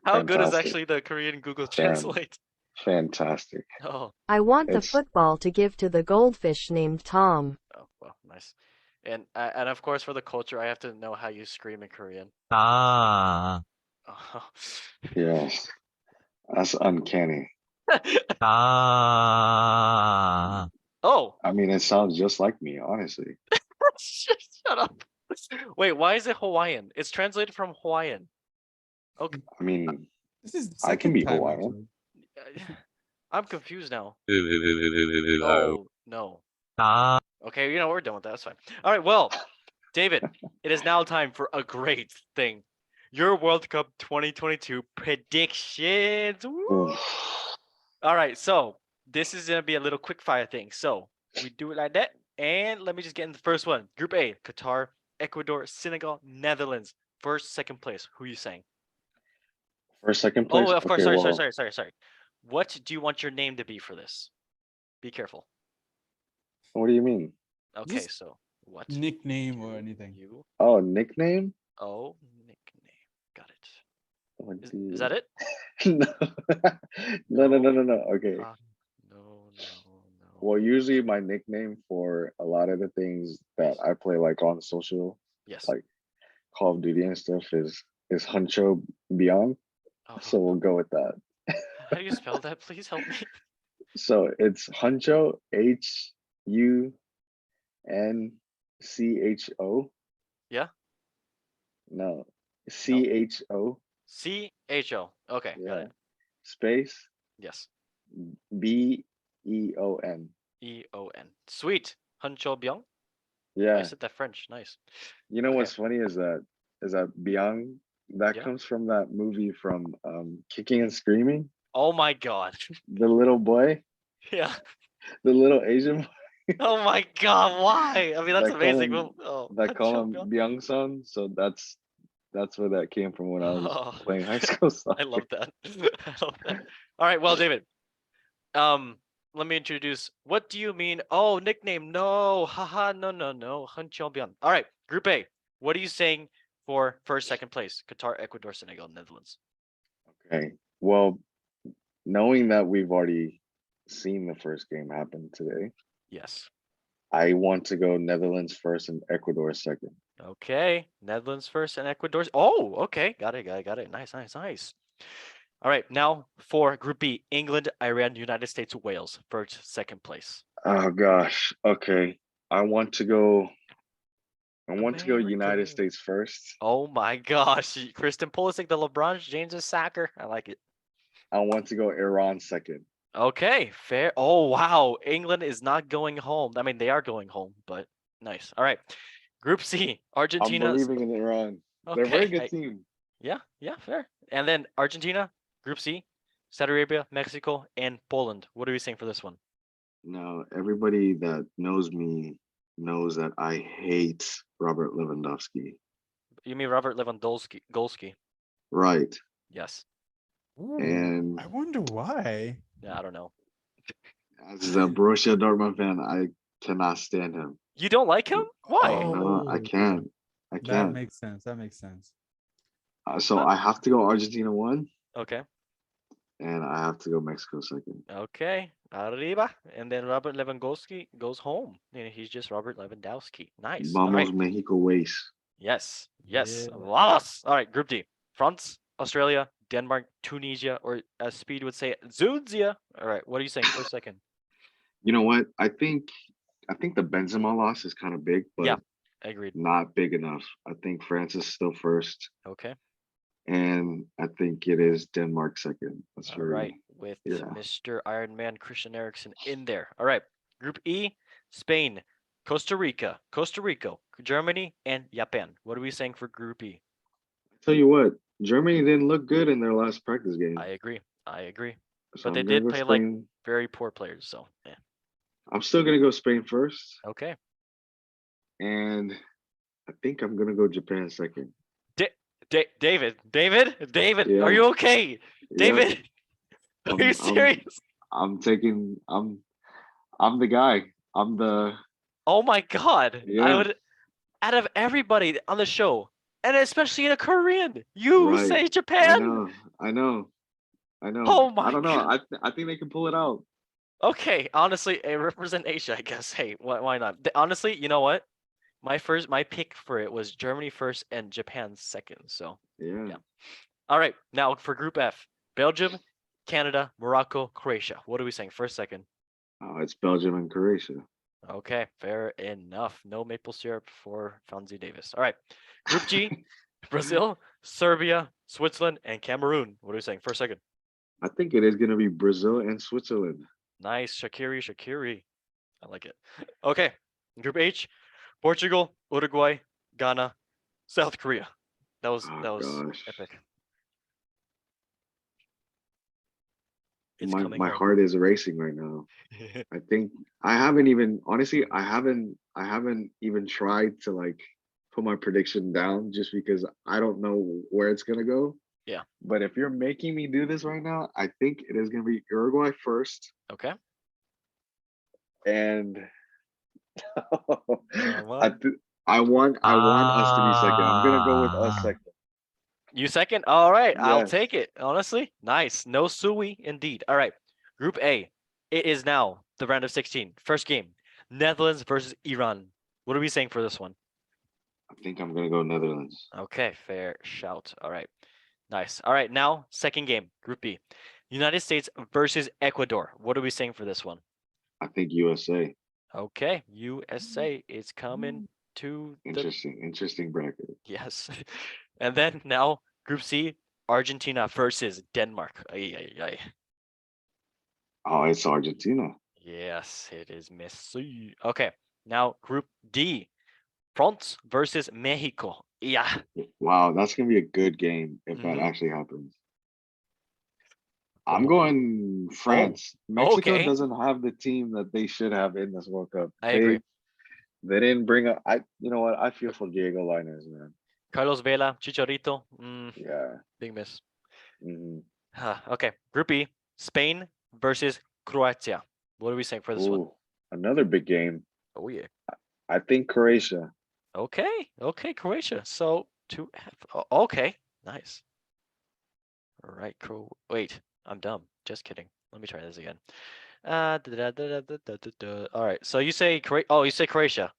How good is fantastic. actually the Korean Google Fan, Translate? fantastic. Oh, I want the It's football to give to the goldfish named Tom. oh, well, nice. And of course for the culture, I have to know how you scream in Korean. 아, Oh. yes, that's uncanny. 아. Oh, I mean, it sounds just like me, honestly. shut up. Wait, why is it Hawaiian? It's translated from Hawaiian. Okay. I mean, This is the I can second be time Hawaiian. actually. I'm confused now. Oh. Oh, no. 아, Okay, we're done with that. That's fine. All right, well, David, it is now time for a great thing. Your World Cup 2022 predictions. Woo! Oof. All right, so this is going to be a little quick fire thing. So we do it like that. And let me just get in the first one. Group A, Qatar, Ecuador, Senegal, Netherlands. First, second place. Who are you saying? For second Oh, place? of course. Okay, Sorry, well, sorry. What do you want your name to be for this? Be careful. what do you mean? Okay, Just so what nickname or do anything. you Oh, nickname? nickname? Got it. What Is, do is you... that it? No. No. Okay. No. Well, usually my nickname for a lot of the things that I play like on social, Yes. like Call of Duty and stuff is Huncho Beyond. Oh, So we'll go with that. how do you spell that? Please help me. So it's Huncho, Huncho. Yeah. No, No. Cho. CHO. Okay, got Yeah. it. Space Yes. Beon. EON. Sweet. Hancho Byung. I Yeah. said that French. Nice. You know Okay. what's funny is that Biang that Yeah. comes from that movie from Kicking and Screaming. Oh my god. The little boy, Yeah. the little Asian boy Oh my god. Why? I mean, that's that call amazing. him Oh, that call Hancho him Byung. Biang Son. So that's where that came from when I was Oh, playing high school soccer. I love that. I love that. All right. Well, David. Let me introduce. What do you mean? Oh, nickname. No. Haha. No. Hancho Byung. All right. Group A. What are you saying for first, second place? Qatar, Ecuador, Senegal, Netherlands. Okay. Well, knowing that we've already seen the first game happen today, Yes. I want to go Netherlands first and Ecuador second. Okay. Netherlands first and Ecuador. Oh, okay. Got it. Nice. All right. Now for Group B, England, Iran, United States, Wales. First, second place. Oh gosh. Okay. I want to go. I want to go America. United States first. Oh my gosh. Kristen Pulisic, the LeBron James sacker. I like it. I want to go Iran second. Okay, fair. Oh wow. England is not going home. I mean, they are going home, but nice. All right. Group C, I'm Argentina. believing in Iran. They're a very Okay. good team. Yeah, fair. And then Argentina, Group C, Saudi Arabia, Mexico, and Poland. What are we saying for this one? Now, everybody that knows me knows that I hate Robert Lewandowski. You mean Robert Lewandowski? Golski. Right. Yes. Ooh, And I wonder why. Yeah, I don't know. as a Borussia Dortmund fan, I cannot stand him. You don't like him? Why? No, I Oh, can't. I That can't. makes sense. That makes sense. So Huh. I have to go Argentina one, Okay. and I have to go Mexico second. Okay. Arriba. And then Robert Lewandowski goes home. And he's just Robert Lewandowski. Nice. All right. Vamos Mexico ways. Yes. Yes. Yeah. Vamos. All right. Group D. France, Australia, Denmark, Tunisia, or as Speed would say, Zunzia. All right. What are you saying for a second? You know what? I think the Benzema loss is kind of big, but Yeah. Agreed. not big enough. I think France is still first, Okay. and I think it is Denmark second. That's All very right. With yeah. Mr. Iron Man Christian Eriksen in there. All right. Group E, Spain, Costa Rica, Germany, and Japan. What are we saying for Group E? Tell you what, Germany didn't look good in their last practice game, I agree. so But they I'm gonna did go play like Spain. very poor players. So, yeah. I'm still gonna go Spain first, Okay. and I think I'm gonna go Japan second. David, are Yeah, you okay? yeah. David, are you I'm serious? I'm taking I'm the guy. I'm the Oh my God. I yeah. would, out of everybody on the show, and especially in a Korean, you Right. say I Japan. know. I know. I know. Oh I my don't know. God. I think they can pull it out. Okay, honestly, a represent Asia, I guess. Hey, why not? Honestly, you know what? My pick for it was Germany first and Japan second. So, Yeah. yeah. All right, now for Group F, Belgium, Canada, Morocco, Croatia. What are we saying? First, second. It's Belgium and Croatia. Okay, fair enough. No maple syrup for Fonzie Davis. All right, Group G, Brazil, Serbia, Switzerland, and Cameroon. What are we saying? First, second. I think it is gonna be Brazil and Switzerland. Nice, Shakiri. I like it. Okay, Group H, Portugal, Uruguay, Ghana, South Korea. That was Oh gosh. epic. It's My coming my home. heart is racing right now. I think I haven't even honestly I haven't even tried to like put my prediction down just because I don't know where it's gonna go. Yeah. But if you're making me do this right now, I think it is gonna be Uruguay first, Okay. and What? I want us to be second. I'm gonna go with us Ah. second. You second? All right, I'll Yes. take it. Honestly, nice. No Sui indeed. All right, Group A. It is now the round of 16. First game, Netherlands versus Iran. What are we saying for this one? I think I'm gonna go Netherlands. Okay, fair shout. All right, nice. All right, now second game, Group B, United States versus Ecuador. What are we saying for this one? I think USA. Okay, USA is coming to the Interesting bracket. yes. And then now Group C, Argentina versus Denmark. Ay, ay, ay. Oh, it's Argentina. Yes, it is Messi. Okay, now Group D, France versus Mexico. Yeah. Wow, that's gonna be a good game if that Mhm. actually happens. I'm Oh, going France. Mexico okay. doesn't have the team that they should have in this World Cup. I agree. They didn't bring up. You know what? I feel for Diego Lainez, man. Carlos Vela, Chicharito. Yeah. Big miss. hmm Okay, Group E, Spain versus Croatia. What are we saying for this one? Ooh, another big game. Oh yeah. I think Croatia. Okay, Croatia. So 2F. Okay, nice. All right, wait, I'm dumb. Just kidding. Let me try this again. All right, so you say you say Croatia.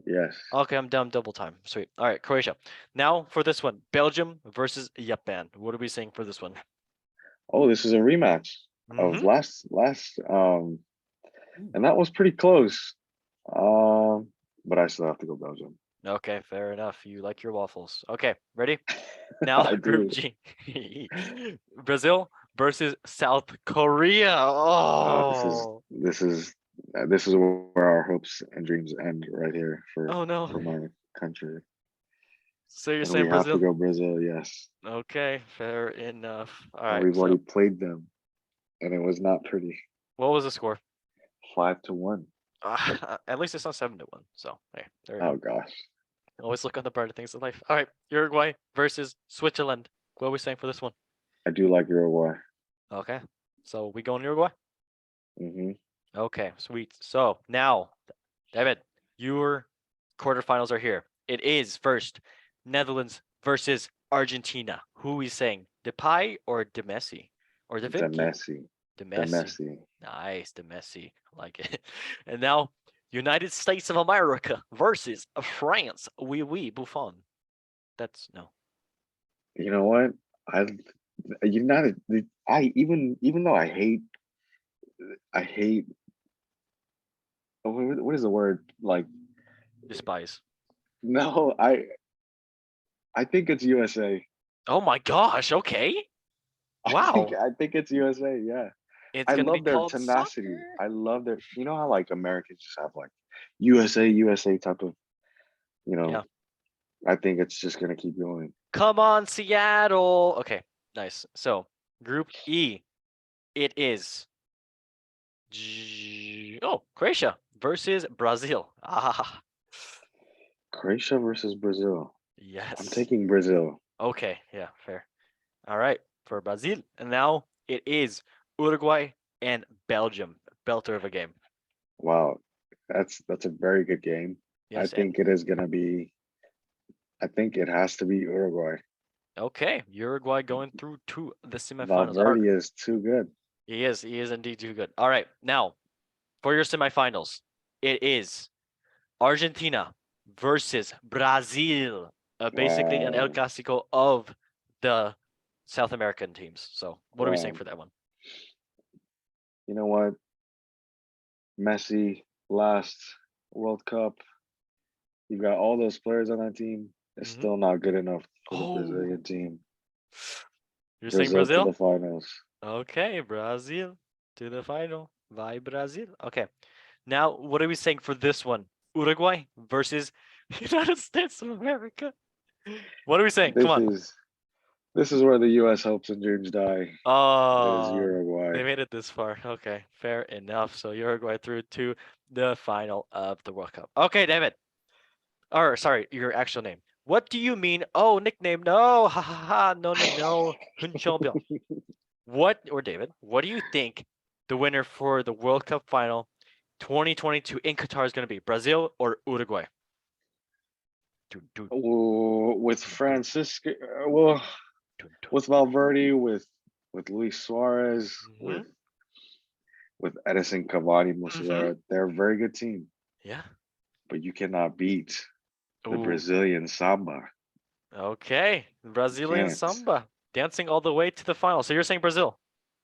Yes. Okay, I'm dumb double time. Sweet. All right, Croatia. Now for this one, Belgium versus Japan. What are we saying for this one? Oh, this is a rematch of Mhm. last and that was pretty close. but I still have to go Belgium. Okay, fair enough. You like your waffles. Okay, ready? Now, I Group do. G. Brazil versus South Korea. This is Oh, this is where our hopes and dreams end right here oh no. for my country. So you're And we saying have to Brazil? go Brazil, yes. Okay, fair enough. All And right. we've So already played them, and it was not pretty. what was the score? 5-1. At least it's not 7-1. So hey, there you Oh go. gosh. Always look on the brighter things in life. All right, Uruguay versus Switzerland. What are we saying for this one? I do like Uruguay. Okay, so we going Uruguay? Hmm. Okay, sweet. So now, David, your quarterfinals are here. It is first Netherlands versus Argentina. Who are we saying? Depay or De Messi? Or De The Vipke? Messi. De The Messi. Messi. Nice, De Messi. I like it. And now, United States of America versus France. Oui, Buffon. That's no. You know what? I United. I even though I hate. What is the word? Like Despise. no, I think it's USA. Oh my gosh, okay. Wow. I think it's USA. Yeah. It's I gonna be love their called tenacity. soccer. I love their, you know how like Americans just have like USA type of, you Yeah. know, I think it's just gonna keep going. Come on, Seattle. Okay, nice. So, Group E, it is Croatia versus Brazil. Ah, Croatia versus Brazil. I'm yes. taking Brazil. Okay, yeah, fair. All right, for Brazil. And now it is Uruguay and Belgium. Belter of a game. Wow, that's a very good game. I Yes, and think it is gonna be. I think it has to be Uruguay. okay, Uruguay going through to the semifinals. All right, Valverde is too good. he is indeed too good. All right, now for your semifinals, it is Argentina versus Brazil. Basically an El Wow, Clasico of the South American teams. So what are we saying wow. for that one? You know what? Messi last World Cup. You got all those players on that team. It's Hmm. still not good enough for the Oh, Brazilian team. you're saying Brazil to Brazil? the finals. Okay, Brazil to the final. Vai Brazil. Okay. Now, what are we saying for this one? Uruguay versus United States of America. What are we saying? Come This on. is this is where the U.S. hopes and dreams die. Is Oh, Uruguay. they made it this far. Okay, fair enough. So Uruguay through to the final of the World Cup. Okay, David. Or sorry, your actual name. What do you mean? Oh, nickname. No, ha ha ha. No. Hunchongbyeong. What or David? What do you think the winner for the World Cup final 2022 in Qatar is going to be? Brazil or Uruguay? Dun, dun, Oh, with dun, dun, Francisco, well, dun, dun. with Valverde, with Luis Suarez, Mhm, with Edison Cavani, mhm. Muslera, they're a very good team. Yeah. But you cannot beat the Ooh. Brazilian samba. Okay. You Brazilian can't. samba dancing all the way to the final. So you're saying Brazil?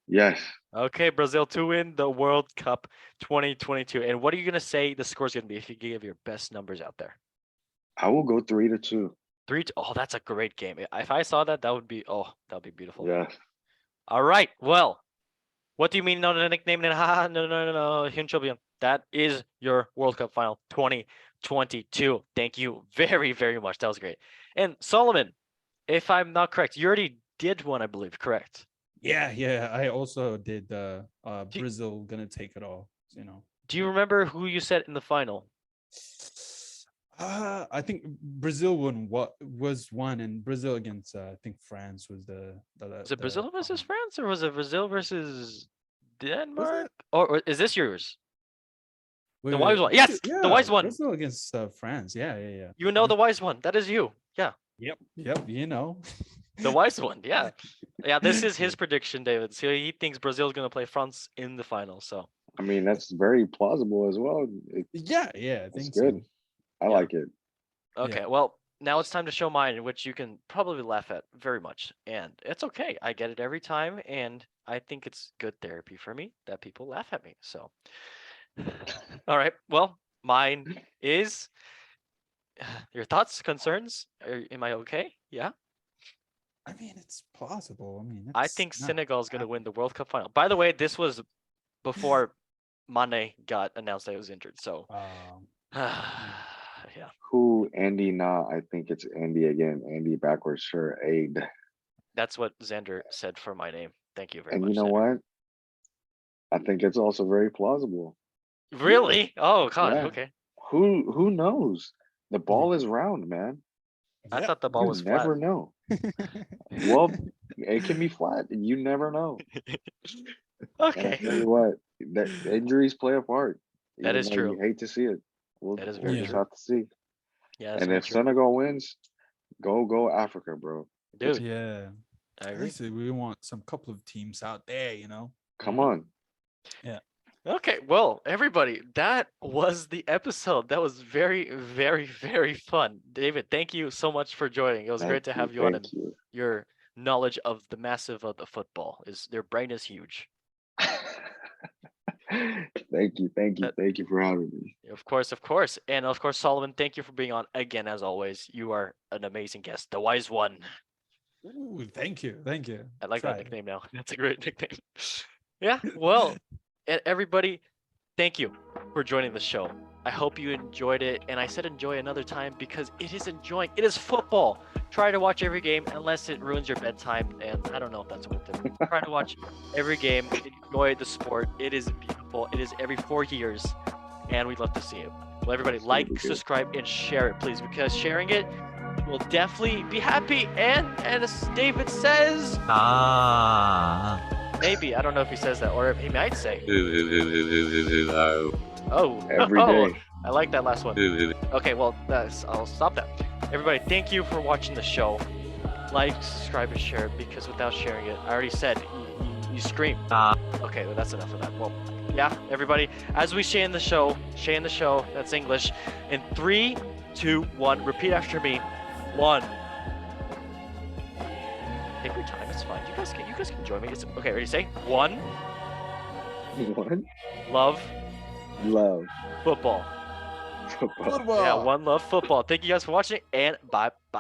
Yes, Okay, Brazil to win the World Cup 2022. And what are you gonna say the score's gonna be if you give your best numbers out there? I will go 3-2. Oh, that's a great game. If I saw that, that would be that would be beautiful. Yes. All right. Well, what do you mean no nickname? Haha, no. Hinchobian. That is your World Cup final 2022. Thank you very, very much. That was great. And Solomon, if I'm not correct, you already did one, I believe, correct? Yeah. I also did Do, Brazil gonna take it all, you know. do you remember who you said in the final? I think Brazil won what was one, and Brazil against I think France was Was it the Brazil versus France or was it Brazil versus was Denmark? it? Or is this yours? The wise Wait, one. Yes, the yeah, wise one. Brazil against France. Yeah. You know the wise one. That is you. Yeah. Yep. You know. The wise one, yeah. Yeah, this is Yeah. his prediction, David. So he thinks Brazil's gonna play France in the final. So I mean, that's very plausible as well. Yeah, I It's think good. so. I yeah. like it. Okay, Yeah. well, now it's time to show mine, which you can probably laugh at very much. And it's okay. I get it every time, and I think it's good therapy for me that people laugh at me. So all right. Well, Mine is. Your thoughts, concerns? Am I okay? Yeah. I mean, it's plausible. I mean, I it's think not Senegal is going to happening. win the World Cup final. By the way, this was before Mane got announced that he was injured. So, yeah, Who Andy? Nah, I think it's Andy again. Andy backwards sure aid. that's what Xander said for my name. Thank you very And you much, know Xander. what? I think it's also very plausible. Really? Oh God. Yeah. Okay. Who knows? The ball is round, man. I Yeah. thought the ball You was flat. never know. Well, it can be flat. You never know. And I Okay. tell you what, that injuries play a part. That Even is though true. you hate to see it. That is We'll very Yeah. just true. have to see. Yeah, that's And very if true. Senegal wins, go Africa, bro. Dude, Yeah. I At agree. least we want some couple of teams out there, you know. Come Mhm. on. Okay, well, everybody, that was the episode. That was very, very, very fun. David, thank you so much for joining. It was great to have you on, and Thank you. your knowledge of the massive of the football is their brain is huge. Thank you That- for having me. Of course, and of course, Solomon, thank you for being on again as always. You are an amazing guest, the wise one. Ooh, thank you. Thank you. I like Try that it. nickname now. That's a great nickname. Yeah, well, and everybody, thank you for joining the show. I hope you enjoyed it, and I said enjoy another time because it is enjoying. It is football. Try to watch every game unless it ruins your bedtime, and I don't know if that's worth it. Try to watch every game. Enjoy the sport. It is beautiful. It is every 4 years, and we'd love to see it. Well, everybody, It's gonna be like, good. subscribe, and share it, please, because sharing it will definitely be happy. And as David says, Ah. maybe I don't know if he says that, or he might say, Oh. "Oh, Every day. I like that last one." Okay, well, I'll stop that. Everybody, thank you for watching the show. Like, subscribe, and share it, because without sharing it, I already said, you scream. Okay, well, that's enough of that. Well, yeah, everybody, as we say in the show, that's English. In 3, 2, 1, repeat after me. 1. Take your time, it's fine. You guys can join me. It's okay, ready, say 1. One Love love football. football. Yeah, 1 love football. Thank you guys for watching, and bye.